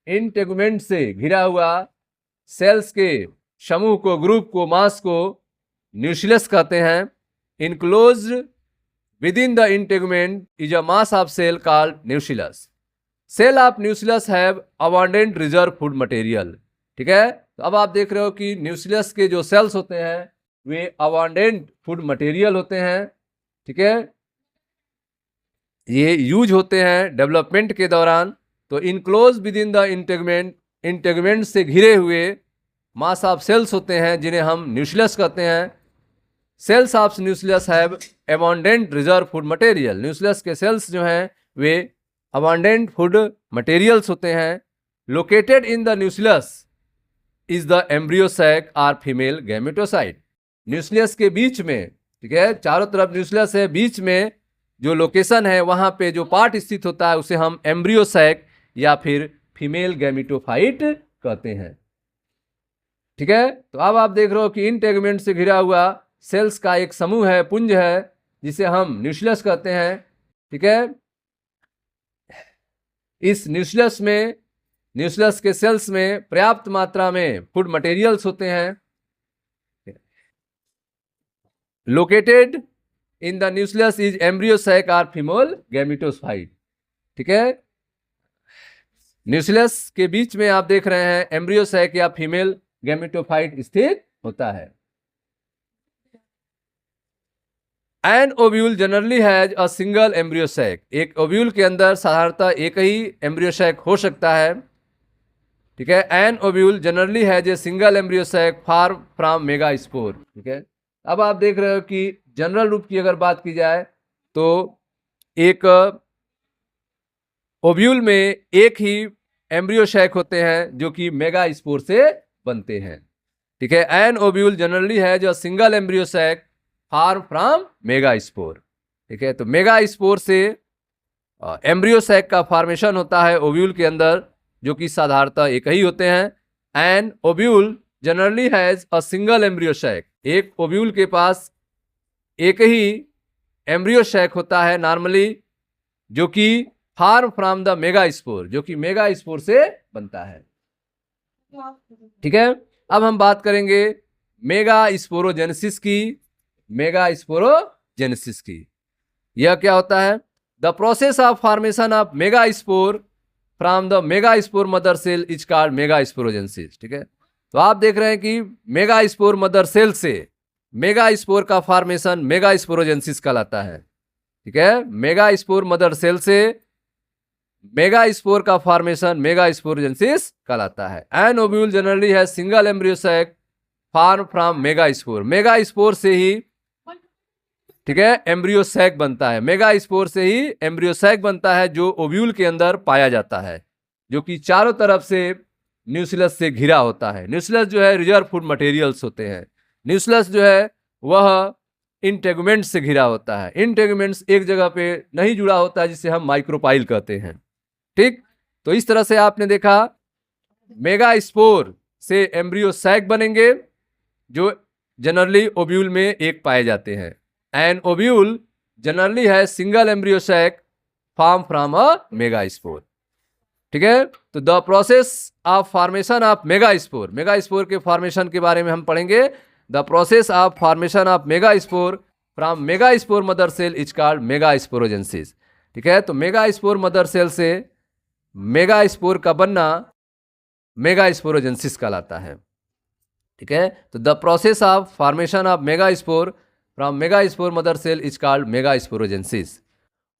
इंटेगुमेंट से घिरा हुआ सेल्स के समूह को, ग्रुप को, मास को न्यूक्लियस कहते हैं। Enclosed within the integument is a mass of cell called nucleus. Cell of nucleus have abundant reserve food material. ठीक है, तो अब आप देख रहे हो कि न्यूक्लियस के जो सेल्स होते हैं वे अबांडेंट फूड मटेरियल होते हैं। ठीक है, ये यूज होते हैं डेवलपमेंट के दौरान। तो enclose within the integument, integument से घिरे हुए मास ऑफ सेल्स होते हैं जिन्हें हम न्यूक्लियस कहते हैं। Cells of nucleus have abundant reserve food material. Nucleus के सेल्स जो हैं वे अबांडेंट फूड मटेरियल्स होते हैं। Located in the nucleus is the embryo sac or female gametocyte. Nucleus के बीच में, ठीक है, चारों तरफ न्यूक्लियस है, बीच में जो लोकेशन है वहां पे जो पार्ट स्थित होता है उसे हम एम्ब्रियो सैक या फिर फीमेल गैमेटोफाइट कहते हैं। ठीक है, तो अब आप देख रहे हो कि इंटेगुमेंट से घिरा हुआ सेल्स का एक समूह है, पुंज है, जिसे हम न्यूक्लियस कहते हैं। ठीक है, इस न्यूक्लियस में, न्यूक्लियस के सेल्स में पर्याप्त मात्रा में फूड मटेरियल्स होते हैं। Located in the nucleus is embryo sac or female gametophyte. ठीक है, न्यूक्लियस के बीच में आप देख रहे हैं एम्ब्रियो सैक या फीमेल गैमेटोफाइट स्थित होता है। An ovule generally has a single embryo sac. एक ओव्यूल के अंदर साधारणतः एक ही एम्ब्रियो सैक हो सकता है। ठीक है, an ovule generally has a single embryo sac form from megaspore. ठीक है, अब आप देख रहे हो कि जनरल रूप की अगर बात की जाए तो एक ओव्यूल में एक ही एम्ब्रियो सैक होते हैं जो कि मेगास्पोर से बनते हैं। ठीक है, an ovule generally has a single embryo sac form from megaspore. ठीक है, तो मेगास्पोर से एम्ब्रियो सैक का फॉर्मेशन होता है ओव्यूल के अंदर, जो कि साधारणतः एक ही होते हैं। An ovule generally has a single embryo sac. एक ओव्यूल के पास एक ही एम्ब्रियो सैक होता है नॉर्मली, जो कि फार्म फ्रॉम द मेगास्पोर, जो कि मेगास्पोर से बनता है। ठीक है, अब हम बात करेंगे मेगास्पोरोजेनेसिस की। मेगास्पोरोजेनेसिस की यह क्या होता है? The process of formation of megaspore from the megaspore mother cell is called megasporogenesis. ठीक है, तो आप देख रहे हैं कि मेगास्पोर मदर सेल से मेगास्पोर का फॉर्मेशन मेगास्पोरोजेनेसिस कहलाता है। ठीक है, मेगास्पोर मदर सेल से मेगास्पोर का फॉर्मेशन मेगास्पोरोजेनेसिस कहलाता है। An ovule generally has single embryo sac form from megaspore. Megaspore से ही, ठीक है, एम्ब्रियो सैक बनता है। मेगास्पोर से ही एम्ब्रियो सैक बनता है जो ओव्यूल के अंदर पाया जाता है, जो कि चारों तरफ से न्यूक्लियस से घिरा होता है। न्यूक्लियस जो है रिजर्व फूड मटेरियल्स होते हैं। न्यूक्लियस जो है वह इंटेगुमेंट से घिरा होता है। इंटेगुमेंट्स एक जगह पे नहीं जुड़ा होता है, जिसे हम माइक्रोपाइल कहते हैं। ठीक, तो इस तरह से आपने देखा मेगास्पोर से एम्ब्रियो सैक बनेंगे जो जनरली ओव्यूल में एक पाए जाते हैं। An ovule generally has single embryo sac form from a megaspore. ठीक है, तो the process of formation of megaspore, megaspore के फॉर्मेशन के बारे में हम पढ़ेंगे। The process of formation of megaspore from megaspore mother cell is called megasporogenesis. ठीक है, तो मेगास्पोर मदर सेल से मेगास्पोर का बनना मेगास्पोरोजेनेसिस कहलाता है। ठीक है, तो the process of formation of megaspore from megaspore mother cell is called megasporogenesis.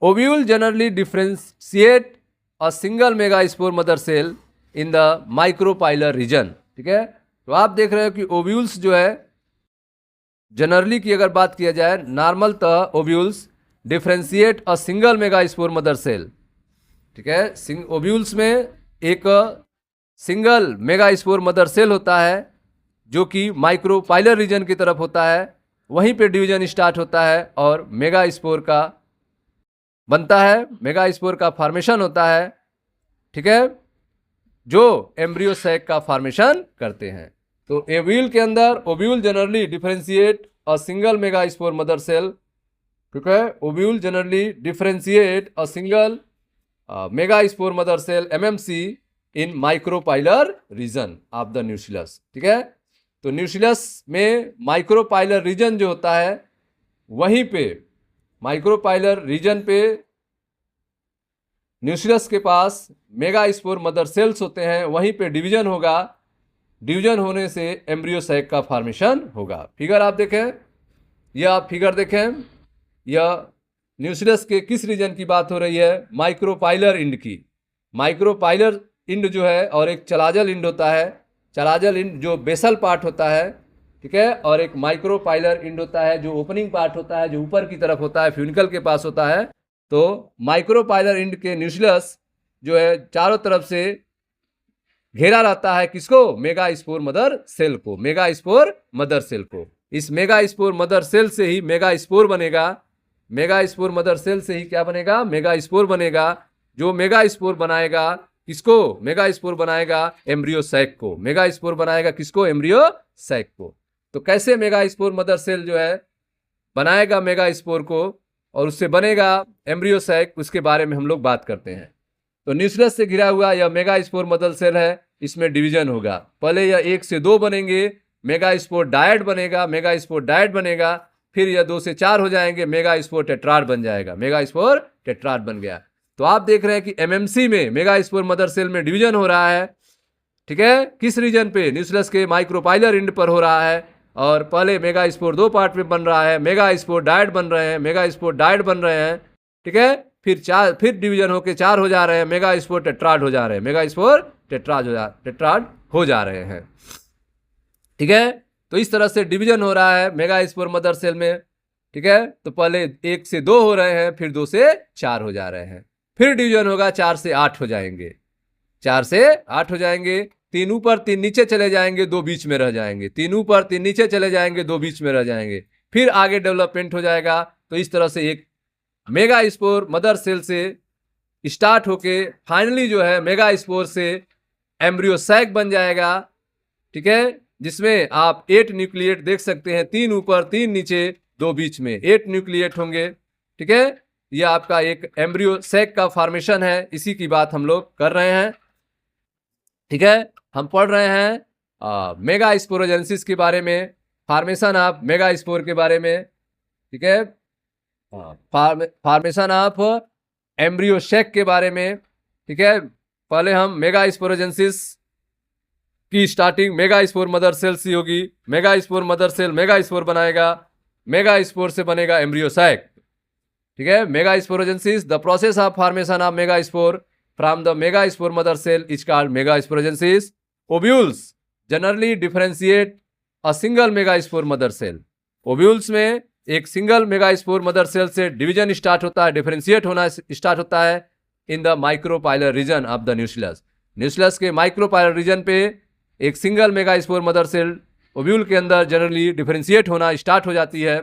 Ovule generally differentiate a single megaspore mother cell in the micropylar region. ठीक है, तो आप देख रहे हो कि ओव्यूल्स जो है जनरली की अगर बात किया जाए, नॉर्मलतः ovules differentiate a single megaspore mother cell. ठीक है, ओव्यूल्स में एक सिंगल मेगास्पोर मदर सेल होता है जो कि माइक्रोपाइलर रीजन की तरफ होता है। वहीं पे डिवीजन स्टार्ट होता है और मेगास्पोर का बनता है, मेगास्पोर का फॉर्मेशन होता है। ठीक है, जो एम्ब्रियो सैक का फॉर्मेशन करते हैं। तो ओव्यूल के अंदर ovule generally differentiate a single megaspore mother cell ठीक है। Ovule generally differentiate a single megaspore mother cell MMC in micropylar region of the nucleus. ठीक है, तो न्यूक्लियस में माइक्रोपाइलर रीजन जो होता है, वहीं पे माइक्रोपाइलर रीजन पे न्यूक्लियस के पास मेगा स्पोर मदर सेल्स होते हैं, वहीं पे डिवीजन होगा। डिवीजन होने से एम्ब्रियो सैक का फॉर्मेशन होगा। फिगर आप देखें, यह आप फिगर देखें, यह न्यूक्लियस के किस रीजन की बात हो रही है? माइक्रोपाइलर इंड की। माइक्रोपाइलर इंड जो है, और एक चलाजल इंड होता है, चलाजल इंड जो बेसल पार्ट होता है, ठीक है, और एक माइक्रोपाइलर इंड होता है जो ओपनिंग पार्ट होता है, जो ऊपर की तरफ होता है, फ्यूनिकल के पास होता है। तो माइक्रोपाइलर इंड के न्यूक्लियस जो है चारों तरफ से घेरा रहता है, किसको? मेगा स्पोर मदर सेल को, मेगा स्पोर मदर सेल को। इस मेगा स्पोर मदर सेल से ही मेगा स्पोर बनेगा। मेगा स्पोर मदर सेल से ही क्या बनेगा? मेगा स्पोर बनेगा। जो मेगा स्पोर बनाएगा किसको? मेगा स्पोर बनाएगा एम्ब्रियो सैक को। मेगा स्पोर बनाएगा किसको? एम्ब्रियो सैक को। तो कैसे मेगा स्पोर मदर सेल जो है बनाएगा मेगा स्पोर को, और उससे बनेगा एम्ब्रियो सैक, उसके बारे में हम लोग बात करते हैं। तो न्यूक्लियस से घिरा हुआ यह मेगा स्पोर मदर सेल है, इसमें डिवीजन होगा। पहले यह 1 से 2 बनेंगे, मेगा स्पोर डायड बनेगा, मेगा स्पोर डायड बनेगा, फिर यह 2 से 4 हो जाएंगे, मेगा स्पोर टेट्राड बन जाएगा, मेगा स्पोर टेट्राड बन गया। तो आप देख रहे हैं कि एमएमसी में मेगा स्पोर मदर सेल में डिवीजन हो रहा है। ठीक है, किस रीजन पे? न्यूक्लियस के माइक्रोपाइलर इंड पर हो रहा है। और पहले मेगा स्पोर 2 पार्ट में बन रहा है, मेगा स्पोर डायड बन रहे हैं, मेगा स्पोर डायड बन रहे हैं। ठीक है, फिर डिवीजन होके 4 हो जा रहे हैं, मेगा स्पोर टेट्राड हो जा रहे हैं, मेगा स्पोर टेट्राड हो जा रहे हैं। ठीक है, तो इस तरह से डिवीजन हो रहा है मेगा स्पोर मदर सेल में। ठीक है, तो पहले 1 से 2 हो रहे हैं, फिर 2 से 4 हो जा रहे हैं, फिर डिवीजन होगा 4 से 8 हो जाएंगे, 4 से 8 हो जाएंगे, 3 ऊपर 3 नीचे चले जाएंगे, 2 बीच में रह जाएंगे, 3 ऊपर 3 नीचे चले जाएंगे, 2 बीच में रह जाएंगे, फिर आगे डेवलपमेंट हो जाएगा। तो इस तरह से एक मेगा स्पोर मदर सेल से स्टार्ट होके फाइनली जो है मेगा स्पोर से एम्ब्रियो सैक बन जाएगा। ठीक है, जिसमें आप 8 न्यूक्लिएट देख सकते हैं, 3 ऊपर 3 नीचे 2 बीच में 8 न्यूक्लिएट होंगे। ठीक है, यह आपका एक एम्ब्रियो सैक का फॉर्मेशन है, इसी की बात हम लोग कर रहे हैं। ठीक है, हम पढ़ रहे हैं मेगा स्पोरोजेनेसिस के बारे में, फॉर्मेशन ऑफ मेगा स्पोर के बारे में। ठीक है, फॉर्मेशन ऑफ एम्ब्रियो सैक के बारे में। ठीक है, पहले हम मेगा स्पोरोजेनेसिस की starting megaspore mother cell से होगी। Megaspore mother cell megaspore बनाएगा, मेगा स्पोर से बनेगा एम्ब्रियो सैक। ठीक है, megasporogenesis, the process of formation of megaspore from the megaspore mother cell is called megasporogenesis. Ovules generally differentiate a single megaspore mother cell. Ovules में एक single megaspore mother cell से डिवीजन स्टार्ट होता है, डिफरेंशिएट होना स्टार्ट होता है in the micropylar region of the nucleus. Nucleus के माइक्रोपाइलर रीजन पे एक single megaspore mother cell ovule के अंदर जनरली डिफरेंशिएट होना स्टार्ट हो जाती है।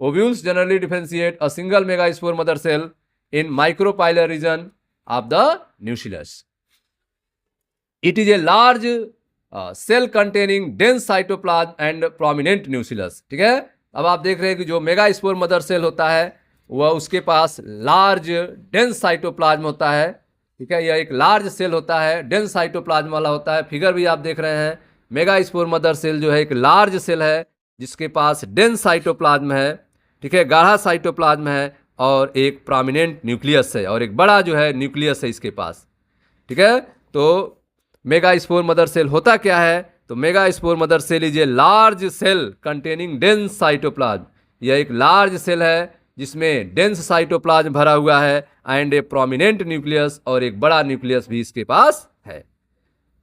Ovules generally differentiate a single megaspore mother cell in micropylar region of the nucleus. It is a large cell containing dense cytoplasm and prominent nucleus. ठीक है, अब आप देख रहे हैं कि जो मेगा स्पोर मदर सेल होता है वह उसके पास लार्ज डेंस साइटोप्लाज्म होता है। ठीक है, यह एक लार्ज सेल होता है, डेंस साइटोप्लाज्म वाला होता है। फिगर भी आप देख रहे हैं, मेगा स्पोर मदर सेल जो है एक लार्ज सेल है जिसके पास डेंस साइटोप्लाज्म है। ठीक है, गाढ़ा साइटोप्लाज्म है, और एक प्रोमिनेंट न्यूक्लियस है, और एक बड़ा जो है न्यूक्लियस है इसके पास। ठीक है, तो मेगा स्पोर मदर सेल होता क्या है? तो megaspore mother cell is a large cell containing dense cytoplasm. यह एक लार्ज सेल है जिसमें डेंस साइटोप्लाज्म भरा हुआ है, एंड ए प्रोमिनेंट न्यूक्लियस, और एक बड़ा न्यूक्लियस भी इसके पास है।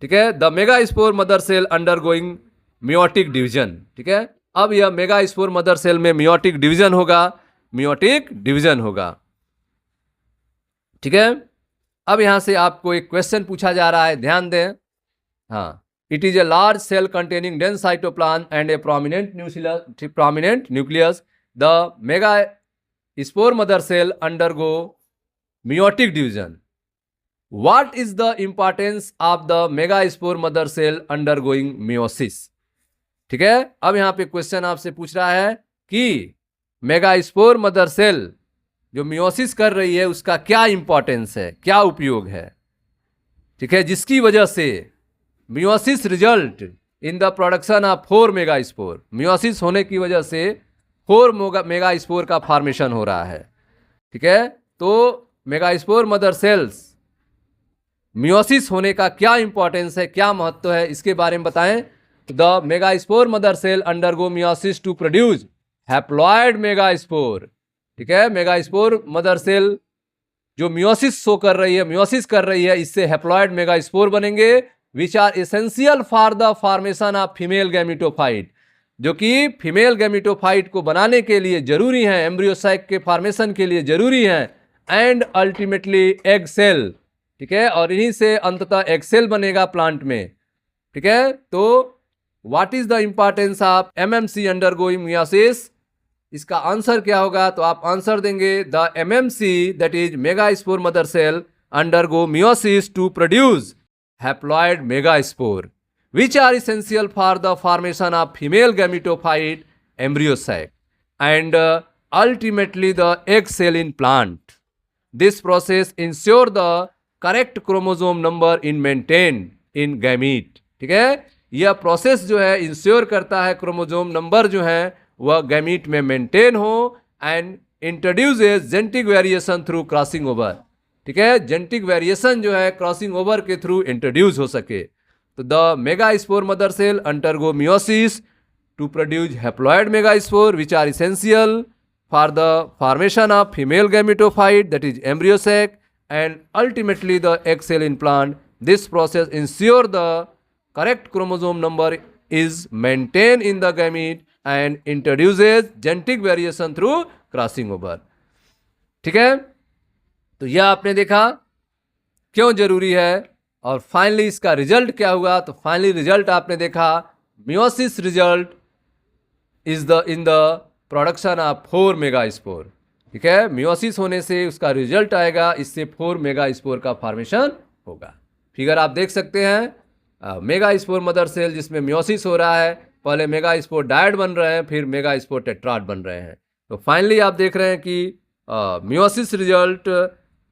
ठीक है, the megaspore mother cell undergoing meiotic division. ठीक है, अब यह मेगा स्पोर मदर सेल में मियोटिक डिवीजन होगा, मियोटिक डिवीजन होगा। ठीक है, अब यहां से आपको एक क्वेश्चन पूछा जा रहा है, ध्यान दें। हाँ, it is a large cell containing dense cytoplasm and a prominent nucleus. The megaspore mother cell undergo meiotic division. What is the importance of the megaspore mother cell undergoing meiosis? ठीक है, अब यहां पे क्वेश्चन आपसे पूछ रहा है कि मेगास्पोर मदर सेल जो मियोसिस कर रही है उसका क्या इंपॉर्टेंस है, क्या उपयोग है, ठीक है, जिसकी वजह से meiosis result in the production of 4 megaspore, meiosis होने की वजह से 4 मेगास्पोर का फॉर्मेशन हो रहा है, ठीक है। तो मेगास्पोर मदर सेल्स मियोसिस होने का क्या इंपॉर्टेंस है, क्या महत्व है, इसके बारे में बताएं। The megaspore mother cell undergo meiosis to produce haploid megaspore, ठीक है। मेगास्पोर मदर सेल जो मियोसिस शो कर रही है, मियोसिस कर रही है, इससे हैप्लॉयड मेगास्पोर बनेंगे which are essential for the formation of female gametophyte, जो कि फीमेल गैमेटोफाइट को बनाने के लिए जरूरी है, एम्ब्रियोसाइक के फॉर्मेशन के लिए जरूरी है, एंड अल्टीमेटली एग सेल, ठीक है, और इन्हीं से अंततः एग सेल बनेगा प्लांट में, ठीक है। तो what is the importance of MMC undergoing meiosis, इसका आंसर क्या होगा, तो आप आंसर देंगे the MMC that is megaspore mother cell undergo meiosis to produce haploid megaspore which are essential for the formation of female gametophyte embryo sac and ultimately the egg cell in plant. This process ensure the correct chromosome number in maintained in gamete, ठीक है। यह प्रोसेस जो है इंश्योर करता है क्रोमोजोम नंबर जो है वह गैमीट में मेंटेन हो and introduces genetic variation through crossing over, ठीक है, जेनेटिक वेरिएशन जो है क्रॉसिंग ओवर के थ्रू इंट्रोड्यूस हो सके। तो the megaspore mother cell undergo meiosis to produce haploid megaspore which are essential for the formation of female gametophyte that is embryo sac and ultimately the egg cell in plant. This process ensure the correct chromosome number is maintain in the gamete and introduces genetic variation through crossing over, ठीक है। तो यह आपने देखा क्यों जरूरी है, और फाइनली इसका रिजल्ट क्या हुआ, तो फाइनली रिजल्ट आपने देखा meiosis result is the in the production of 4 megaspore, ठीक है। मियोसिस होने से उसका रिजल्ट आएगा, इससे 4 मेगास्पोर का फॉर्मेशन होगा। फिगर आप देख सकते हैं, मेगास्पोर मदर सेल जिसमें मियोसिस हो रहा है, पहले मेगास्पोर डायड बन रहे हैं, फिर मेगास्पोर टेट्राड बन रहे हैं। तो फाइनली आप देख रहे हैं कि meiosis result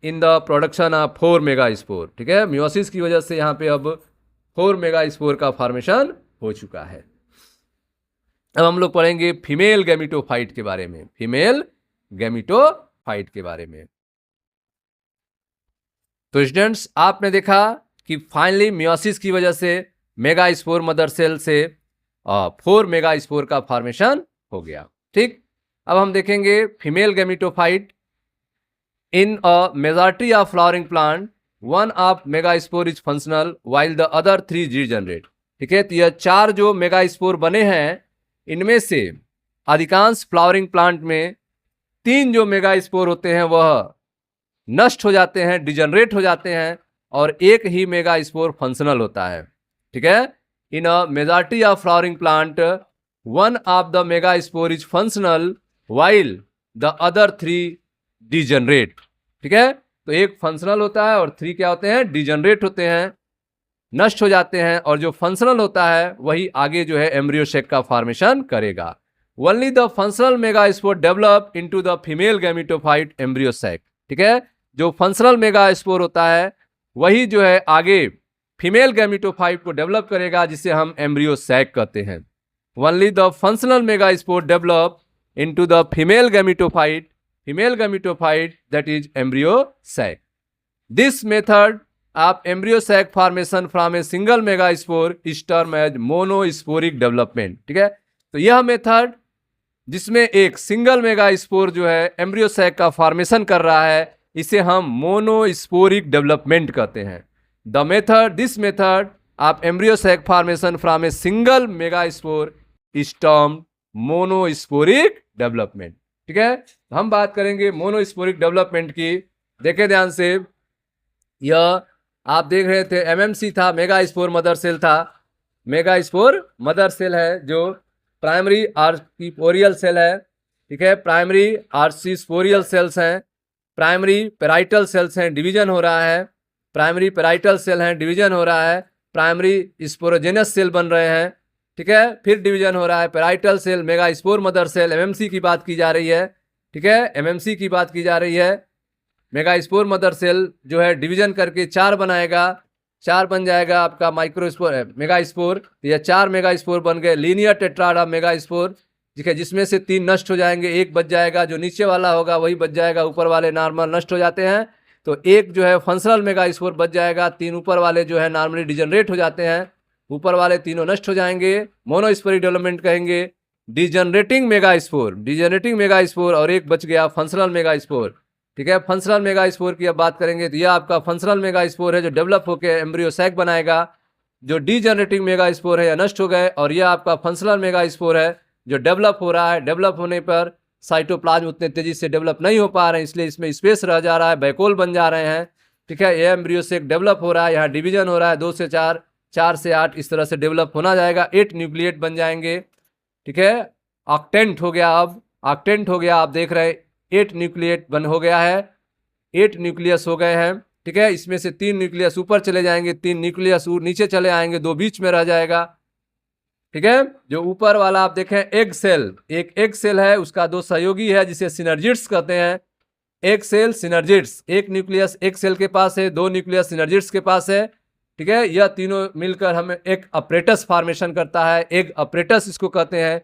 in the production of 4 megaspore, ठीक है। मियोसिस की वजह से यहाँ पे अब 4 मेगास्पोर का फॉर्मेशन हो चुका है। अब हम लोग पढ़ेंगे फीमेल गैमेटोफाइट के बारे में, फीमेल गैमेटोफाइट के बारे में। तो स्टूडेंट्स आपने देखा कि फाइनली मियोसिस की वजह से मेगास्पोर मदर सेल से 4 मेगास्पोर का फॉर्मेशन हो गया, ठीक। अब हम देखेंगे female gametophyte in a majority of flowering plant one of megaspore is functional while the other 3 degenerate, ठीक है। तो यह 4 जो मेगास्पोर बने हैं इनमें से अधिकांश फ्लावरिंग प्लांट में 3 जो मेगास्पोर होते हैं वह नष्ट हो जाते हैं, डिजनरेट हो जाते हैं, और एक ही मेगास्पोर फंक्शनल होता है, ठीक है। In a majority of flowering plant one of the megaspore is functional while the other 3 degenerate, ठीक है। तो एक फंक्शनल होता है और 3 क्या होते हैं, डिजनरेट होते हैं, नष्ट हो जाते हैं, और जो फंक्शनल होता है वही आगे जो है एम्ब्रियो सेक का फॉर्मेशन करेगा। Only the functional megaspore develop into the female gametophyte embryo sac, ठीक है। जो फंक्शनल मेगास्पोर होता है वही जो है आगे फीमेल गैमेटोफाइट को डेवलप करेगा, जिसे हम एम्ब्रियो सेक कहते हैं। Only the functional megaspore develop into the female gametophyte that is embryo sac. This method of embryo sac formation from a single megaspore is termed as monosporic development, ठीक है। तो यह मेथड जिसमें एक सिंगल मेगास्पोर जो है एम्ब्रियो सैक का फॉर्मेशन कर रहा है, इसे हम मोनोस्पोरिक डेवलपमेंट कहते हैं। This method of embryo sac formation from a single megaspore is termed monosporic development, ठीक है। हम बात करेंगे मोनोस्पोरिक डेवलपमेंट की। देखें ध्यान से, यह आप देख रहे थे एमएमसी था, मेगास्पोर मदर सेल था। मेगास्पोर मदर सेल है जो प्राइमरी आर्चिस्पोरियल सेल है, ठीक है। प्राइमरी आर्चिस्पोरियल सेल्स हैं, प्राइमरी पेराइटल सेल्स हैं, डिवीजन हो रहा है, प्राइमरी पेराइटल सेल हैं, डिवीजन हो रहा है, प्राइमरी स्पोरोजेनस सेल बन रहे हैं, ठीक है। फिर डिवीजन हो रहा है parietal cell, megaspore mother cell, MMC की बात की जा रही है, ठीक है, एमएमसी की बात की जा रही है। मेगा स्पोर मदर सेल जो है डिवीजन करके 4 बनाएगा, 4 बन जाएगा आपका माइक्रो स्पोर मेगा स्पोर, ये 4 मेगा स्पोर बन गए। लीनियर टेट्राड मेगा स्पोर, ठीक है, जिसमें से 3 नष्ट हो जाएंगे, एक बच जाएगा, जो नीचे वाला होगा वही बच जाएगा, ऊपर वाले नॉर्मल नष्ट हो जाते हैं। तो एक जो है फंक्शनल मेगा स्पोर बच जाएगा, 3 ऊपर वाले जो है नॉर्मली डिजनरेट हो जाते हैं, ऊपर वाले तीनों नष्ट हो जाएंगे, मोनोस्पोरिक डेवलपमेंट कहेंगे। Degenerating mega spore, degenerating mega spore, और एक बच गया फंक्शनल मेगा स्पोर, ठीक है। फंक्शनल मेगा स्पोर की अब बात करेंगे तो यह आपका फंक्शनल मेगा स्पोर है जो डेवलप होकर एम्ब्रियो सैक बनाएगा। जो डीजनरेटिंग मेगा स्पोर है या नष्ट हो गए, और यह आपका फंक्शनल मेगा स्पोर है जो डेवलप हो रहा है। डेवलप होने पर साइटोप्लाज्म उतने तेजी से डेवलप नहीं हो पा रहे हैं, इसलिए इसमें स्पेस रह जा रहा है, बैकोल बन जा रहे हैं, ठीक है। यह एम्ब्रियो सैक डेवलप हो रहा है, यहाँ डिवीजन हो रहा है 2 से 4, 4 से 8, इस तरह से डेवलप होना जाएगा। 8 न्यूक्लिएट बन जाएंगे, ठीक है। ऑक्टेंट हो गया, अब ऑक्टेंट हो गया, आप देख रहे हैं 8 न्यूक्लिएट बन हो गया है, 8 न्यूक्लियस हो गए हैं, ठीक है। इसमें से 3 न्यूक्लियस ऊपर चले जाएंगे, 3 न्यूक्लियस नीचे चले आएंगे, 2 बीच में रह जाएगा, ठीक है। जो ऊपर वाला आप देखें एग सेल, एक एग सेल है, उसका 2 सहयोगी है जिसे सिनर्जिट्स कहते हैं। एग सेल सिनर्जिट्स, एक न्यूक्लियस एग सेल के पास है, 2 न्यूक्लियस सिनर्जिट्स के पास है, ठीक है। यह तीनों मिलकर हमें एक अपरेटस फॉर्मेशन करता है, एग अपरेटस इसको कहते हैं।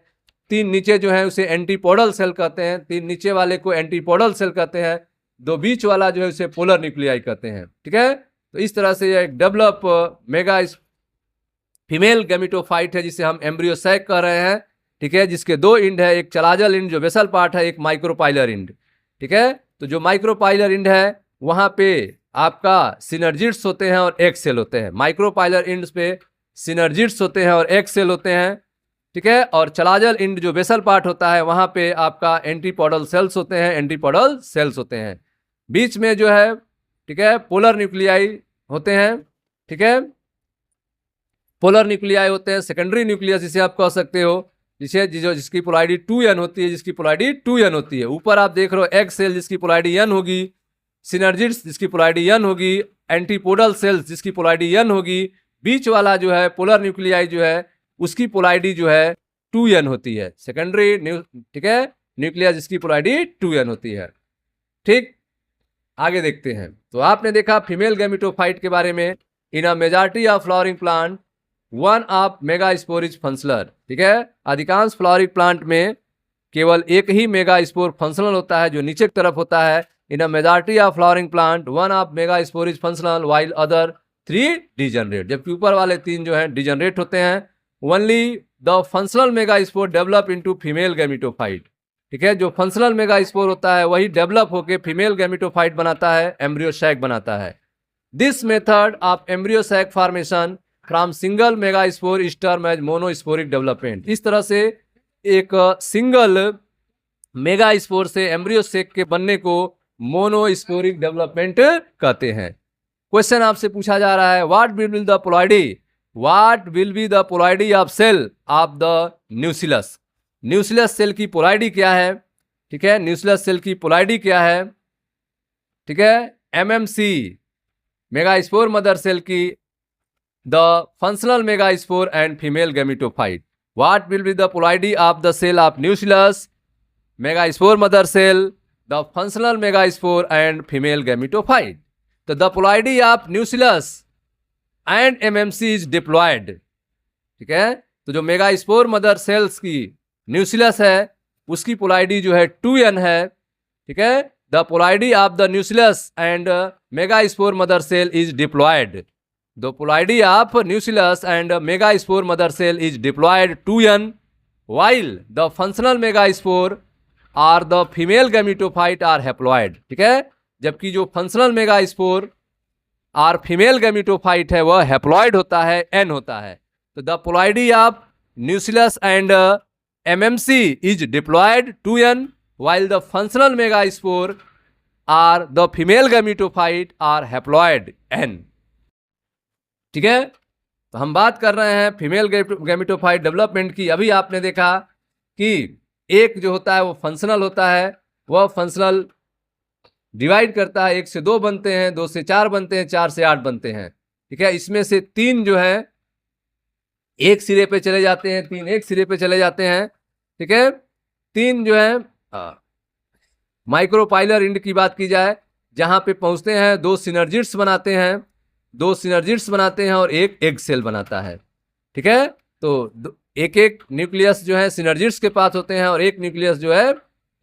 3 नीचे जो है उसे एंटीपोडल सेल कहते हैं, 3 नीचे वाले को एंटीपोडल सेल कहते हैं, 2 बीच वाला जो है उसे पोलर न्यूक्लियाई कहते हैं, ठीक है। तो इस तरह से यह एक डेवलप मेगा फीमेल गैमेटोफाइट है जिसे हम एम्ब्रियो सैक कह रहे हैं, ठीक है, जिसके 2 इंड है, एक चलाजल इंड जो बेसल पार्ट है, एक माइक्रोपाइलर इंड, ठीक है। तो जो माइक्रोपाइलर इंड है वहां पे आपका सिनर्जिट्स होते हैं और एक सेल होते हैं। माइक्रोपाइलर इंड पे सिनर्जिट्स होते हैं और एक सेल होते हैं, ठीक है। और चलाजल इंड जो बेसल पार्ट होता है वहां पे आपका एंटीपोडल सेल्स होते हैं, एंटीपोडल सेल्स होते हैं। बीच में जो है, ठीक है, पोलर न्यूक्लियाई होते हैं, ठीक है, पोलर न्यूक्लियाई होते हैं। सेकेंडरी न्यूक्लियस जिसे आप कह सकते हो, जिसकी पोलैरिटी 2n होती है, जिसकी पोलैरिटी 2n होती है। ऊपर आप देख रहे हो एग सेल जिसकी पोलैरिटी n होगी, सिनर्जिट्स जिसकी पोलैरिटी n होगी, एंटीपोडल सेल्स जिसकी पोलैरिटी n होगी, बीच वाला जो है पोलर न्यूक्लियाई जो है उसकी पोलैरिटी जो है 2n होती है, सेकेंडरी ठीक है, न्यूक्लियस जिसकी पोलैरिटी 2n होती है, ठीक। आगे देखते हैं। तो आपने देखा फीमेल गैमेटोफाइट के बारे में। In a majority of flowering plant one of megaspore is functional, ठीक है। अधिकांश फ्लावरिंग प्लांट में केवल एक ही मेगा स्पोर फंक्शनल होता है जो नीचे की तरफ होता है। In a majority of flowering plant one of megaspore is functional while other 3 degenerate, जबकि ऊपर वाले 3 जो है डिजनरेट होते हैं। Only the functional megaspore develop into female gametophyte, ठीक है। जो फंक्शनल मेगा स्पोर होता है वही डेवलप होकर फीमेल गैमेटोफाइट बनाता है, एम्ब्रियो सैक बनाता है। This method of embryo sac formation from single megaspore is term as monosporic development. इस तरह से एक सिंगल मेगा स्पोर से एम्ब्रियो सैक के बनने को मोनोस्पोरिक डेवलपमेंट कहते हैं। क्वेश्चन आपसे पूछा जा रहा है, what will be the polarity, what will be the polarity of cell of the nucellus. Nucellus cell की पोलैरिटी क्या है, ठीक है, न्यूसिलस सेल की पोलैरिटी क्या है, ठीक है। MMC megaspore mother cell की the functional megaspore and female gametophyte. What will be the polarity of the cell of nucellus megaspore mother cell the functional megaspore and female gametophyte. तो the polarity of nucellus and MMC is diploid, ठीक है। तो जो मेगा स्पोर मदर सेल्स की न्यूसिलस है उसकी पोलैरिटी जो है 2n है, ठीक है। The polarity of the nucellus and megaspore mother cell is diploid. The polarity of nucellus and megaspore mother cell is diploid 2n while the functional megaspore or the female gametophyte are haploid, ठीक है। जबकि जो फंक्शनल मेगास्पोर और फीमेल गैमेटोफाइट है वह हैप्लॉइड होता है, एन होता है। तो the polarity of nucellus and MMC is diploid 2n while the functional megaspore or the female gametophyte are haploid n, ठीक है। तो हम बात कर रहे हैं फीमेल गैमेटोफाइट डेवलपमेंट की। अभी आपने देखा कि एक जो होता है वो फंक्शनल होता है, वह फंक्शनल डिवाइड करता है, 1 से 2 बनते हैं, 2 से 4 बनते हैं, 4 से 8 बनते हैं, ठीक है। इसमें से 3 जो है एक सिरे पे चले जाते हैं, 3 एक सिरे पे चले जाते हैं, ठीक है। 3 जो है माइक्रोपाइलर इंड की बात की जाए, जहां पे पहुंचते हैं 2 सिनर्जिड्स बनाते हैं, 2 सिनर्जिड्स बनाते हैं और एक एग सेल बनाता है, ठीक है। तो एक एक न्यूक्लियस जो है सिनर्जिड्स के पास होते हैं और एक न्यूक्लियस जो है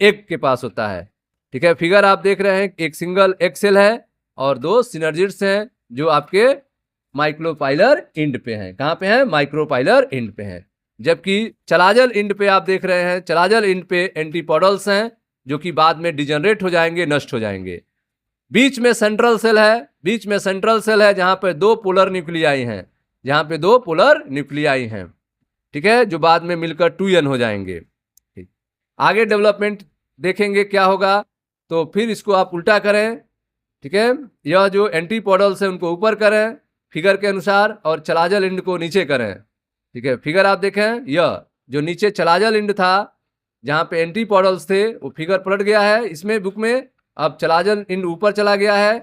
एग के पास होता है, ठीक है। फिगर आप देख रहे हैं, एक सिंगल एग सेल है और 2 सिनर्जिड्स हैं जो आपके माइक्रोपाइलर इंड पे हैं। कहां पे हैं? माइक्रोपाइलर इंड पे हैं। जबकि चलाजल इंड पे आप देख रहे हैं, चलाजल इंड पे एंटीपोडल्स हैं जो कि बाद में डिजनरेट हो जाएंगे, नष्ट हो जाएंगे। बीच में सेंट्रल सेल है, बीच में सेंट्रल सेल है जहां पे 2 पोलर न्यूक्लियाई हैं, जहां पे 2 पोलर न्यूक्लियाई हैं, ठीक है, जो बाद में मिलकर 2n हो जाएंगे। ठीक, आगे डेवलपमेंट देखेंगे क्या होगा, तो फिर इसको आप उल्टा करें, ठीक है। यह जो एंटीपोडल्स है उनको ऊपर करें फिगर के अनुसार और चलाजल इंड को नीचे करें, ठीक है। फिगर आप देखें, यह जो नीचे चलाजल इंड था जहां पे एंटीपोडल्स थे वो फिगर पलट गया है इसमें बुक में। अब चलाजल इंड ऊपर चला गया है,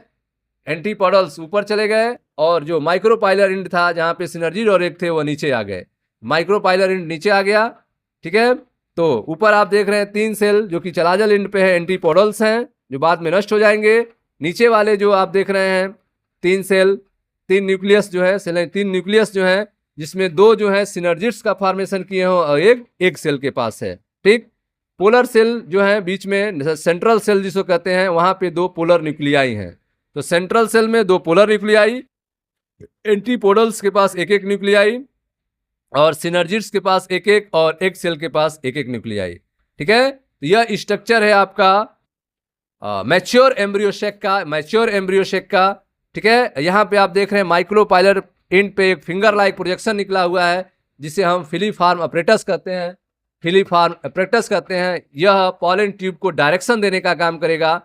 एंटीपोडल्स ऊपर चले गए और जो माइक्रोपाइलर इंड था जहां पे सिनर्जी और एक थे वो नीचे आ गए, माइक्रोपाइलर इंड नीचे आ गया, ठीक है। तो ऊपर आप देख रहे हैं 3 सेल जो कि चलाजल इंड पे है, एंटीपोडल्स हैं जो बाद में नष्ट हो जाएंगे। नीचे वाले जो आप देख रहे हैं 3 सेल, 3 न्यूक्लियस जो है, 3 न्यूक्लियस जो है जिसमें 2 जो है सिनर्जिड्स का फॉर्मेशन किए हो और एक सेल के पास है, ठीक। पोलर सेल जो है बीच में सेंट्रल सेल जिसको कहते हैं, वहां पे 2 पोलर न्यूक्लियाई हैं। तो सेंट्रल सेल में 2 पोलर न्यूक्लियाई, एंटीपोडल्स के पास एक न्यूक्लियाई और सिनर्जिड्स के पास एक और एक सेल के पास एक न्यूक्लियाई, ठीक है। तो यह स्ट्रक्चर है आपका मैच्योर एम्ब्रियोसेक का, मैच्योर एम्ब्रियोसेक का, ठीक है। यहां पे आप देख रहे हैं माइक्रोपाइलर इंड पे एक फिंगर लाइक प्रोजेक्शन निकला हुआ है जिसे हम फिलीफॉर्म अपरेटस कहते हैं, फिलीफॉर्म अपरेटस कहते हैं। यह पॉलन ट्यूब को डायरेक्शन देने का काम करेगा।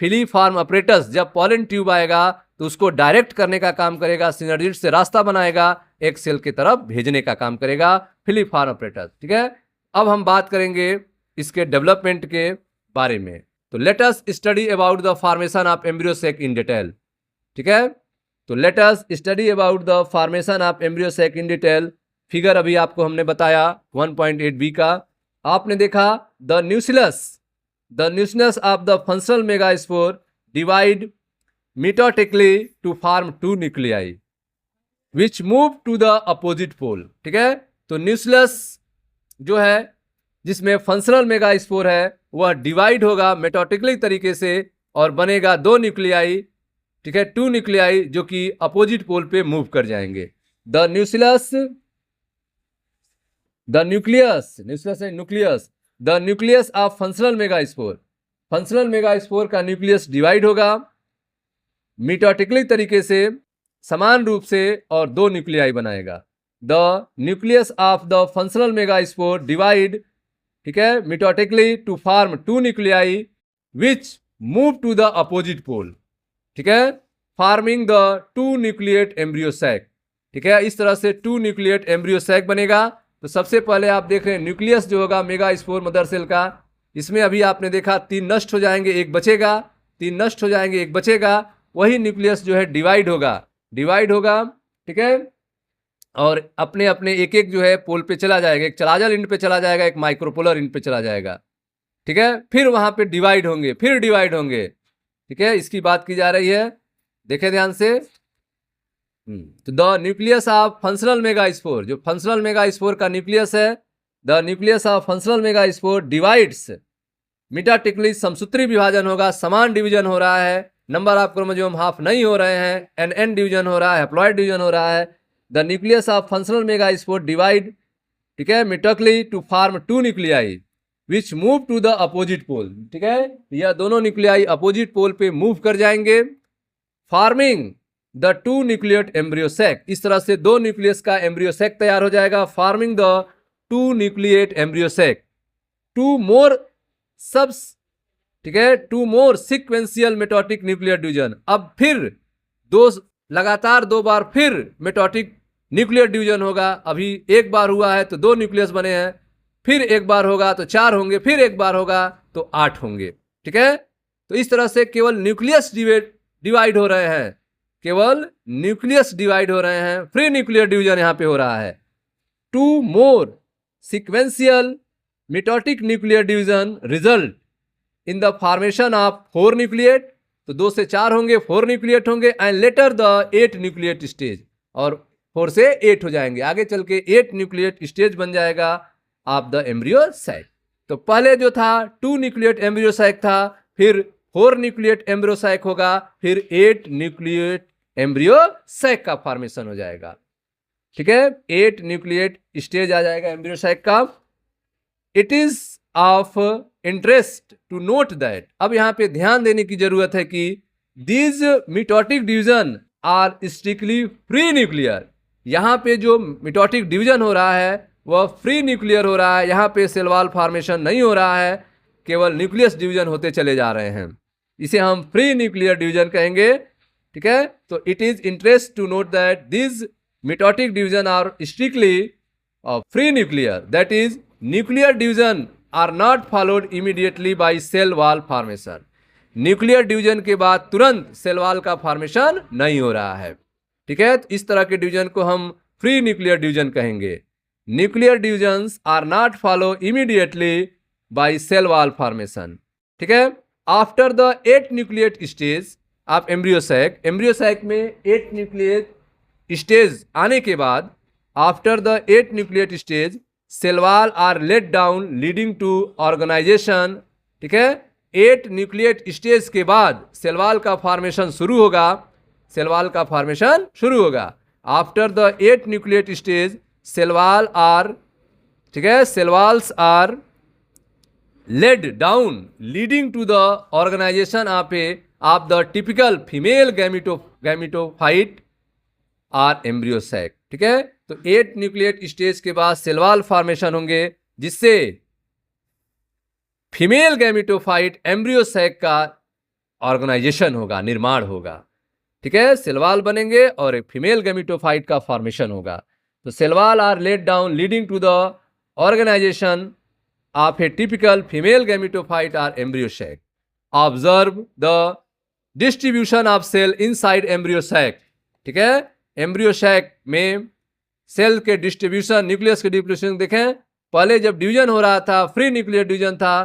फिलीफॉर्म अपरेटस जब पॉलन ट्यूब आएगा तो उसको डायरेक्ट करने का काम करेगा, सिनर्जिड से रास्ता बनाएगा, एक सेल की तरफ भेजने का काम करेगा फिलीफॉर्म अपरेटस, ठीक है। अब हम बात करेंगे इसके डेवलपमेंट के बारे में। तो let us study about the formation of embryo sac in detail, ठीक है। तो let us study about the formation of embryo sac in detail. Figure अभी आपको हमने बताया 1.8b का। आपने देखा the nucleus of the functional megaspore divide mitotically to form 2 nuclei which move to the opposite pole, ठीक है। तो न्यूक्लियस जो है जिसमें फंक्शनल मेगास्पोर है वह डिवाइड होगा मेटोटिकली तरीके से और बनेगा 2 न्यूक्लियाई, ठीक है, 2 न्यूक्लियाई जो कि अपोजिट पोल पे मूव कर जाएंगे। The nucleus of functional megaspore का न्यूक्लियस डिवाइड होगा मीटोटिकली तरीके से समान रूप से और 2 न्यूक्लियाई बनाएगा। The nucleus of the functional megaspore divide, ठीक है, mitotically to form 2 nuclei which move to the opposite pole, ठीक है, फॉर्मिंग द 2 न्यूक्लिएट एम्ब्रियोसैक, ठीक है। इस तरह से 2 न्यूक्लिएट एम्ब्रियोसैक बनेगा। तो सबसे पहले आप देख रहे हैं न्यूक्लियस जो होगा मेगास्पोर मदर सेल का, इसमें अभी आपने देखा 3 नष्ट हो जाएंगे, 1 बचेगा, 3 नष्ट हो जाएंगे, 1 बचेगा। वही न्यूक्लियस जो है डिवाइड होगा, ठीक है, और अपने अपने एक जो है पोल पे चला जाएगा, एक चलाजल इंड पे चला जाएगा, एक माइक्रोपोलर इंड पे चला जाएगा, ठीक है। फिर वहां पे डिवाइड होंगे, ठीक है, इसकी बात की जा रही है, देखें ध्यान से। तो the nucleus of functional megaspore, जो फंक्शनल मेगास्पोर का न्यूक्लियस है, the nucleus of functional megaspore divides mitotically, समसूत्री विभाजन होगा, समान डिवीजन हो रहा है, नंबर ऑफ क्रोमोसोम हाफ नहीं हो रहे हैं, एन डिवीजन हो रहा है, हैप्लॉइड डिवीजन हो रहा है। The nucleus of functional megaspore divide, ठीक है, mitotically to form 2 nuclei which move to the opposite pole, ठीक है, यह दोनों न्यूक्लियाई अपोजिट पोल पे मूव कर जाएंगे, फॉर्मिंग द 2 न्यूक्लिएट एम्ब्रियोसैक। इस तरह से 2 न्यूक्लियस का एम्ब्रियोसैक तैयार हो जाएगा, forming the 2 nucleate embryo sac, 2 more subs, ठीक है, 2 मोर सिक्वेंशियल मेटोटिक न्यूक्लियर डिवीजन। अब फिर लगातार 2 बार फिर मेटोटिक न्यूक्लियर डिवीजन होगा। अभी 1 बार हुआ है तो 2 न्यूक्लियस बने हैं, फिर 1 बार होगा तो 4 होंगे, फिर 1 बार होगा तो 8 होंगे, ठीक है। तो इस तरह से केवल न्यूक्लियस डिवाइड हो रहे हैं, केवल न्यूक्लियस डिवाइड हो रहे हैं, फ्री न्यूक्लियर डिवीजन यहां पे हो रहा है। 2 more sequential mitotic nuclear division result in the formation of 4 nucleate, तो 2 से 4 होंगे, 4 न्यूक्लिएट होंगे, and later the 8 nucleate stage, और 4 से 8 हो जाएंगे, आगे चल के 8 न्यूक्लिएट स्टेज बन जाएगा ऑफ द एम्ब्रियो साइक। तो पहले जो था 2 न्यूक्लिएट एम्ब्रियो साइक था, फिर 4 न्यूक्लिएट एम्ब्रियो साइक होगा, फिर 8 न्यूक्लिएट एम्ब्रियो साइक का फॉर्मेशन हो जाएगा। ठीक है, 8 न्यूक्लिएट स्टेज आ जाएगा एम्ब्रियो साइक का। It is of interest to note that, अब यहां पे ध्यान देने की जरूरत है कि these mitotic division are strictly free nuclear, यहां पे जो मिटोटिक डिवीजन हो रहा है वह फ्री न्यूक्लियर हो रहा है, यहां पे सेल वॉल फॉर्मेशन नहीं हो रहा है, केवल न्यूक्लियस डिवीजन होते चले जा रहे हैं, इसे हम फ्री न्यूक्लियर डिवीजन कहेंगे। ठीक है, तो it is interest to note that this mitotic division are strictly free nuclear, that is nuclear division are not followed immediately by cell wall formation, nuclear division के बाद तुरंत सेल वॉल का फॉर्मेशन नहीं हो रहा है। ठीक है, तो इस तरह के डिवीजन को हम फ्री न्यूक्लियर डिवीजन कहेंगे। Nuclear divisions are not follow immediately by cell wall formation. ठीक है, after the 8 nucleate stage of embryo sac, embryo sac में 8 न्यूक्लिएट स्टेज आने के बाद, after the 8 nucleate stage cell wall are laid down leading to organisation. ठीक है, 8 न्यूक्लिएट स्टेज के बाद सेल वॉल का फॉर्मेशन शुरू होगा, सेल वॉल का फॉर्मेशन शुरू होगा। After the 8 nucleate stage cell wall are, ठीक है, cell walls are laid down leading to the organisation of the typical female gametophyte or embryo sac. ठीक है, तो 8 न्यूक्लिएट स्टेज के बाद सेल वॉल फॉर्मेशन होंगे, जिससे फीमेल गैमिटोफाइट एम्ब्रियो सैक का ऑर्गेनाइजेशन होगा, निर्माण होगा। ठीक है, सेल वॉल बनेंगे और एक फीमेल गैमिटोफाइट का फॉर्मेशन होगा। तो cell wall are laid down leading to the organisation of a typical female gametophyte or embryo sac. Observe the distribution of cell inside embryo sac. ठीक है, एम्ब्रियो सैक में सेल के डिस्ट्रीब्यूशन, न्यूक्लियस के डिस्ट्रीब्यूशन देखें, पहले जब डिवीजन हो रहा था फ्री न्यूक्लियर डिवीजन था।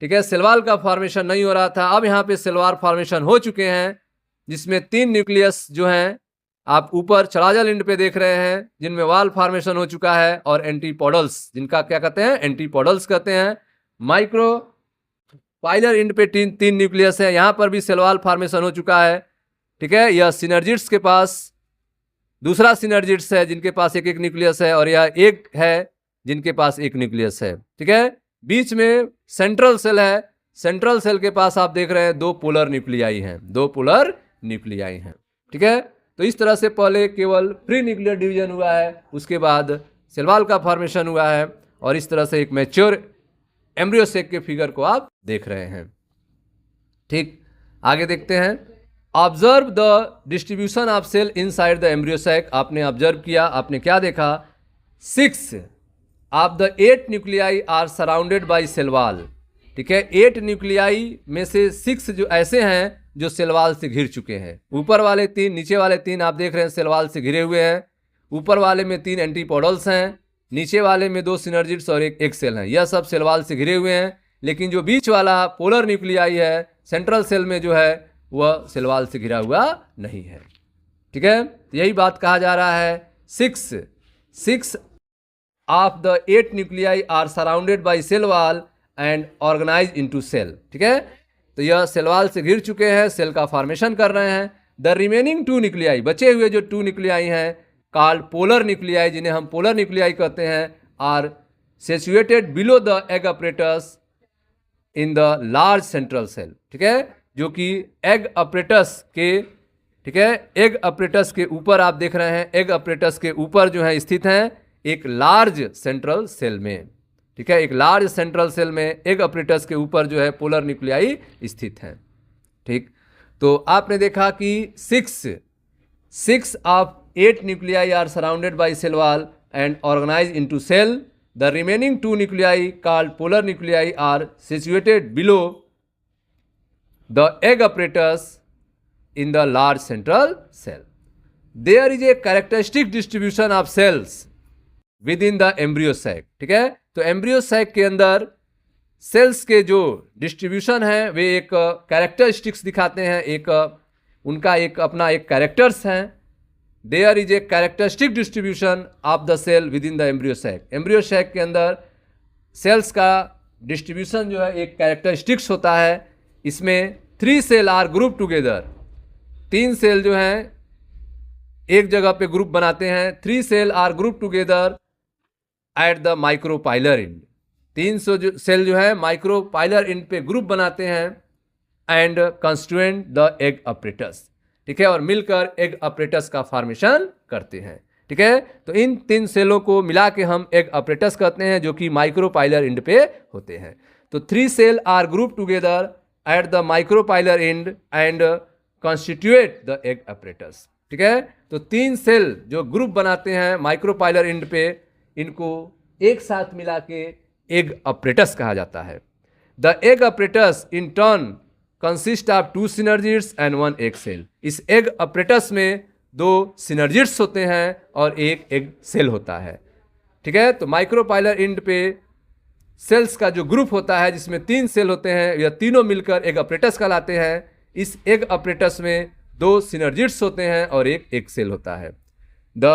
ठीक है, सेल वॉल का फॉर्मेशन नहीं हो रहा था, अब यहाँ पे सेल वॉल फॉर्मेशन हो चुके हैं, जिसमें 3 न्यूक्लियस जो हैं आप ऊपर चलाजल एंड पे देख रहे हैं, जिनमें वॉल फॉर्मेशन हो चुका है, और एंटीपोडल्स, जिनका क्या कहते हैं, एंटीपोडल्स कहते हैं। माइक्रो पाइलर एंड पे 3 न्यूक्लियस है, यहाँ पर भी सेल वॉल फॉर्मेशन हो चुका है। ठीक है, यह सिनर्जिड्स के पास दूसरा सिनर्जिड्स है जिनके पास एक एक न्यूक्लियस है, और यह एक है जिनके पास एक न्यूक्लियस है। ठीक है, बीच में सेंट्रल सेल है, सेंट्रल सेल के पास आप देख रहे हैं 2 पोलर न्यूक्लियाई हैं, 2 पोलर न्यूक्लियाई हैं। ठीक है, तो इस तरह से पहले केवल फ्री न्यूक्लियर डिवीजन हुआ है, उसके बाद सेल वॉल का फॉर्मेशन हुआ है, और इस तरह से एक मैच्योर एम्ब्रियो सैक के फिगर को आप देख रहे हैं। ठीक, आगे देखते हैं। Observe the distribution of cell inside the embryo sac. आपने ऑब्जर्व किया, आपने क्या देखा, 6 of the 8 nuclei are surrounded by cell wall. ठीक है, 8 न्यूक्लियाई में से 6 जो ऐसे हैं जो सेल वॉल से घिर चुके हैं। ऊपर वाले 3, नीचे वाले 3 आप देख रहे हैं सेल वॉल से घिरे हुए हैं। ऊपर वाले में 3 एंटीपोडल्स हैं, नीचे वाले में 2 सिनर्जिड्स और एक सेल हैं, यह सब सेल वॉल से घिरे हुए हैं। लेकिन जो बीच वाला पोलर न्यूक्लियाई है सेंट्रल सेल में जो है वह सेल वॉल से घिरा हुआ नहीं है। ठीक है, यही बात कहा जा रहा है। 6 of the 8 nuclei are surrounded by cell wall and organise into cell. ठीक है, तो यह सेल वॉल से घिर चुके हैं, सेल का फॉर्मेशन कर रहे हैं। द रिमेनिंग 2 न्यूक्लियाई, बचे हुए जो 2 न्यूक्लियाई हैं कॉल्ड पोलर न्यूक्लियाई, जिन्हें हम पोलर न्यूक्लियाई कहते हैं, are situated below the egg apparatus in the large central cell. ठीक है, जो कि एग अपरेटस के, ठीक है, एग अपरेटस के ऊपर आप देख रहे हैं, एग अपरेटस के ऊपर जो है स्थित हैं एक लार्ज सेंट्रल सेल में। ठीक है, एक लार्ज सेंट्रल सेल में एग अपरेटस के ऊपर जो है पोलर न्यूक्लियाई स्थित हैं। ठीक, तो आपने देखा कि 6 of 8 nuclei are surrounded by cell wall and organise into cell. The remaining 2 nuclei called polar nuclei are situated below the egg apparatus in the large central cell. There is a characteristic distribution of cells within the embryo sac. ठीक है, तो एम्ब्रियो सैक के अंदर सेल्स के जो डिस्ट्रीब्यूशन है वे एक कैरेक्टरिस्टिक्स दिखाते हैं, एक उनका एक अपना एक कैरेक्टर्स हैं। There is a characteristic distribution of the cell within the embryo sac. Embryo sac के अंदर सेल्स का डिस्ट्रीब्यूशन जो है एक कैरेक्टरिस्टिक्स होता है। इसमें 3 cell are group together, 3 cell जो हैं एक जगह पे ग्रुप बनाते हैं। 3 cell are group together at the micropylar end. 3 cell जो है माइक्रोपाइलर एंड पे ग्रुप बनाते हैं and constituent the egg apparatus. ठीक है, और मिलकर एग अपरेटस का फॉर्मेशन करते हैं। ठीक है, तो इन 3 सेलों को मिला के हम एग अपरेटस कहते हैं, जो कि माइक्रोपाइलर एंड पे होते हैं। तो 3 cell are group together at the micropylar end and constitute the egg apparatus. ठीक है, तो 3 सेल जो ग्रुप बनाते हैं माइक्रोपाइलर एंड पे, इनको एक साथ मिला के एग अपरेटस कहा जाता है। The egg apparatus in turn consist of 2 synergids and 1 egg cell. इस एग अपरेटस में 2 सिनर्जिड्स होते हैं और एक एग सेल होता है। ठीक है, तो माइक्रोपाइलर एंड पे सेल्स का जो ग्रुप होता है जिसमें 3 सेल होते हैं, यह तीनों मिलकर एग अपरेटस कहलाते हैं। इस एग अपरेटस में 2 सिनर्जिड्स होते हैं और एक एग सेल होता है। The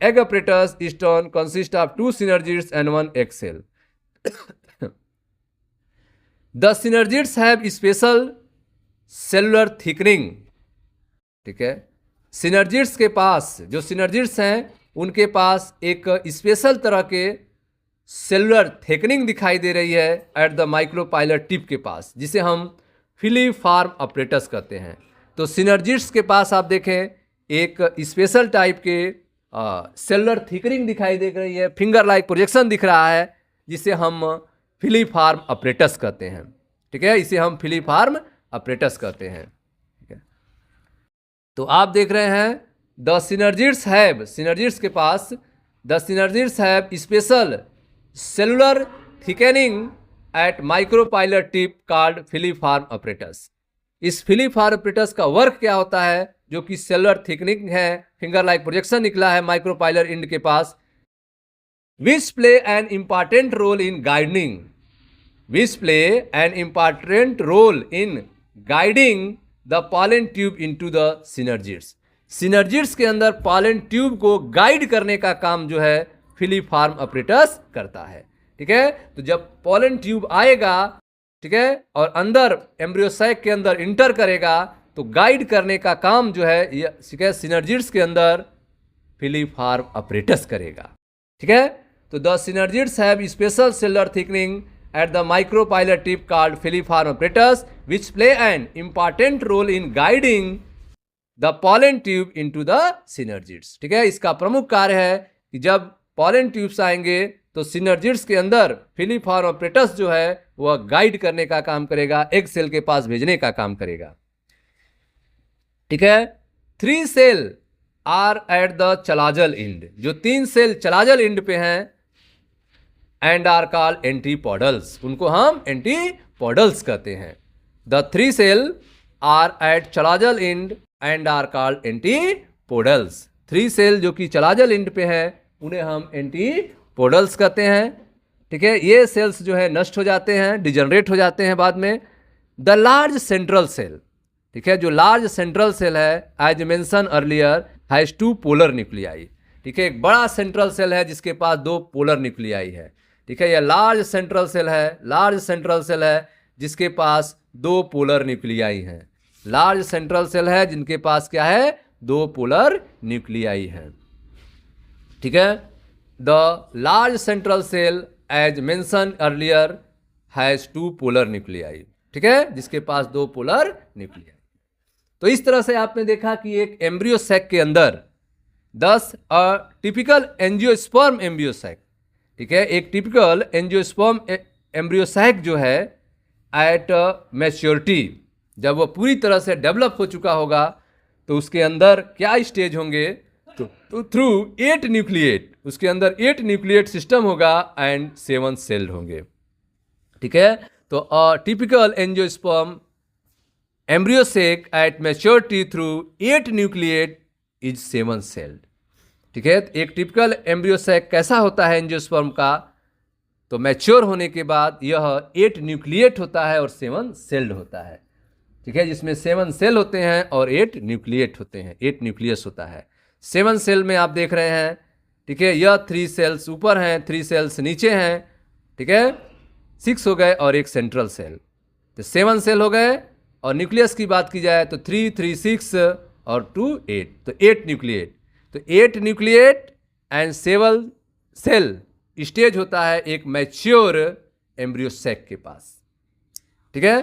egg apparatus is turn consist of 2 synergids and 1 egg cell. The synergids have special cellular thickening. ठीक है, सिनर्जिड्स के पास, जो सिनर्जिड्स हैं उनके पास एक स्पेशल तरह के सेलुलर थिकनिंग दिखाई दे रही है एट द माइक्रोपाइलर टिप के पास, जिसे हम फिलीफॉर्म अपरेटस कहते हैं। तो सिनर्जिड्स के पास आप देखें एक स्पेशल टाइप के सेलुलर थिकनिंग दिखाई दे रही है, फिंगर लाइक प्रोजेक्शन दिख रहा है, जिसे हम फिलीफॉर्म अपरेटस कहते हैं। ठीक है, इसे हम फिलीफॉर्म अपरेटस कहते हैं। ठीक है, तो आप देख रहे हैं द सिनर्जिड्स हैव, सिनर्जिड्स के पास the synergids have special cellular thickening at micropylar tip called filiform apparatus. इस फिलीफॉर्म अपरेटस का वर्क क्या होता है, जो कि सेलुलर थिकनिंग है, फिंगर लाइक प्रोजेक्शन निकला है माइक्रोपाइलर एंड के पास, which play an important role in guiding, which play an important role in guiding the pollen tube into the synergids। synergids के अंदर pollen tube को गाइड करने का काम जो है फिलीफॉर्म अपरेटस करता है। ठीक है, तो जब pollen tube आएगा, ठीक है, और अंदर एम्ब्रियो सैक के अंदर इंटर करेगा, तो गाइड करने का काम जो है यह सिनर्जिड्स के अंदर फिलीफॉर्म अपरेटस करेगा। ठीक है, तो the synergids have special cellular thickening at the micropylar tip called filiform apparatus which play an important role in guiding the pollen tube into the synergids. ठीक है, इसका प्रमुख कार्य है कि जब पॉलन ट्यूब्स आएंगे तो सिनर्जिड्स के अंदर फिलीफॉर्म अपरेटस जो है वह गाइड करने का काम करेगा, एग सेल के पास भेजने का काम करेगा। ठीक है, 3 cell are at the chalazal end, जो 3 सेल चलाजल एंड पे हैं, एंड आर कॉल्ड एंटीपोडल्स, उनको हम एंटीपोडल्स कहते हैं। The 3 cell are at chalazal end and are called antipodals. 3 cell जो कि चलाजल एंड पे हैं उन्हें हम एंटीपोडल्स कहते हैं। ठीक है, ये सेल्स जो है नष्ट हो जाते हैं, डिजनरेट हो जाते हैं बाद में। द लार्ज सेंट्रल सेल, ठीक है, जो लार्ज सेंट्रल सेल है as mention earlier has 2 polar nuclei. ठीक है, एक बड़ा सेंट्रल सेल है जिसके पास 2 पोलर न्यूक्लियाई है। ठीक है, यह लार्ज सेंट्रल सेल है, लार्ज सेंट्रल सेल है जिसके पास 2 पोलर न्यूक्लियाई हैं। लार्ज सेंट्रल सेल है जिनके पास क्या है, 2 पोलर न्यूक्लियाई है। ठीक है, the large central cell as mention earlier has 2 polar nuclei. ठीक है, जिसके पास 2 पोलर न्यूक्लियाई। तो इस तरह से आपने देखा कि एक एम्ब्रियो सैक के अंदर 10 टिपिकल एंजियोस्पर्म एम्ब्रियो सैक, ठीक है, एक टिपिकल एंजियोस्पर्म एम्ब्रियो सैक जो है एट मैच्योरिटी, जब वो पूरी तरह से डेवलप हो चुका होगा तो उसके अंदर क्या स्टेज होंगे, तो थ्रू 8 न्यूक्लिएट, उसके अंदर 8 न्यूक्लिएट सिस्टम होगा एंड 7 सेल्ड होंगे। ठीक है, तो typical angiosperm embryo sac at maturity through 8 nucleate is 7 celled. ठीक है। एक टिपिकल एम्ब्रियो सैक कैसा होता है एंजियोस्पर्म का, तो मैच्योर होने के बाद यह 8 न्यूक्लिएट होता है और 7 सेल्ड होता है, ठीक है, जिसमें 7 सेल होते हैं और 8 न्यूक्लिएट होते हैं, 8 न्यूक्लियस होता है। 7 सेल में आप देख रहे हैं, ठीक है, यह 3 सेल्स ऊपर हैं, 3 सेल्स नीचे हैं, ठीक है, 6 हो गए और एक सेंट्रल सेल, तो 7 सेल हो गए। और न्यूक्लियस की बात की जाए तो 3, 3, 6 और 2, 8, तो 8 न्यूक्लिएट, तो 8 न्यूक्लिएट एंड 7 सेल स्टेज होता है एक मैच्योर एम्ब्रियो सैक के पास, ठीक है।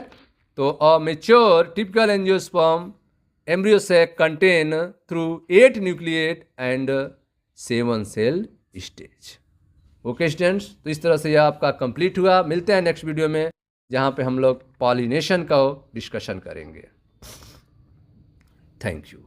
तो a mature typical angiosperm embryo sac contain through 8 nucleate and 7 cell stage. Okay students, तो इस तरह से यह आपका कंप्लीट हुआ। मिलते हैं नेक्स्ट वीडियो में जहाँ पे हम लोग पॉलिनेशन का डिस्कशन करेंगे। Thank you.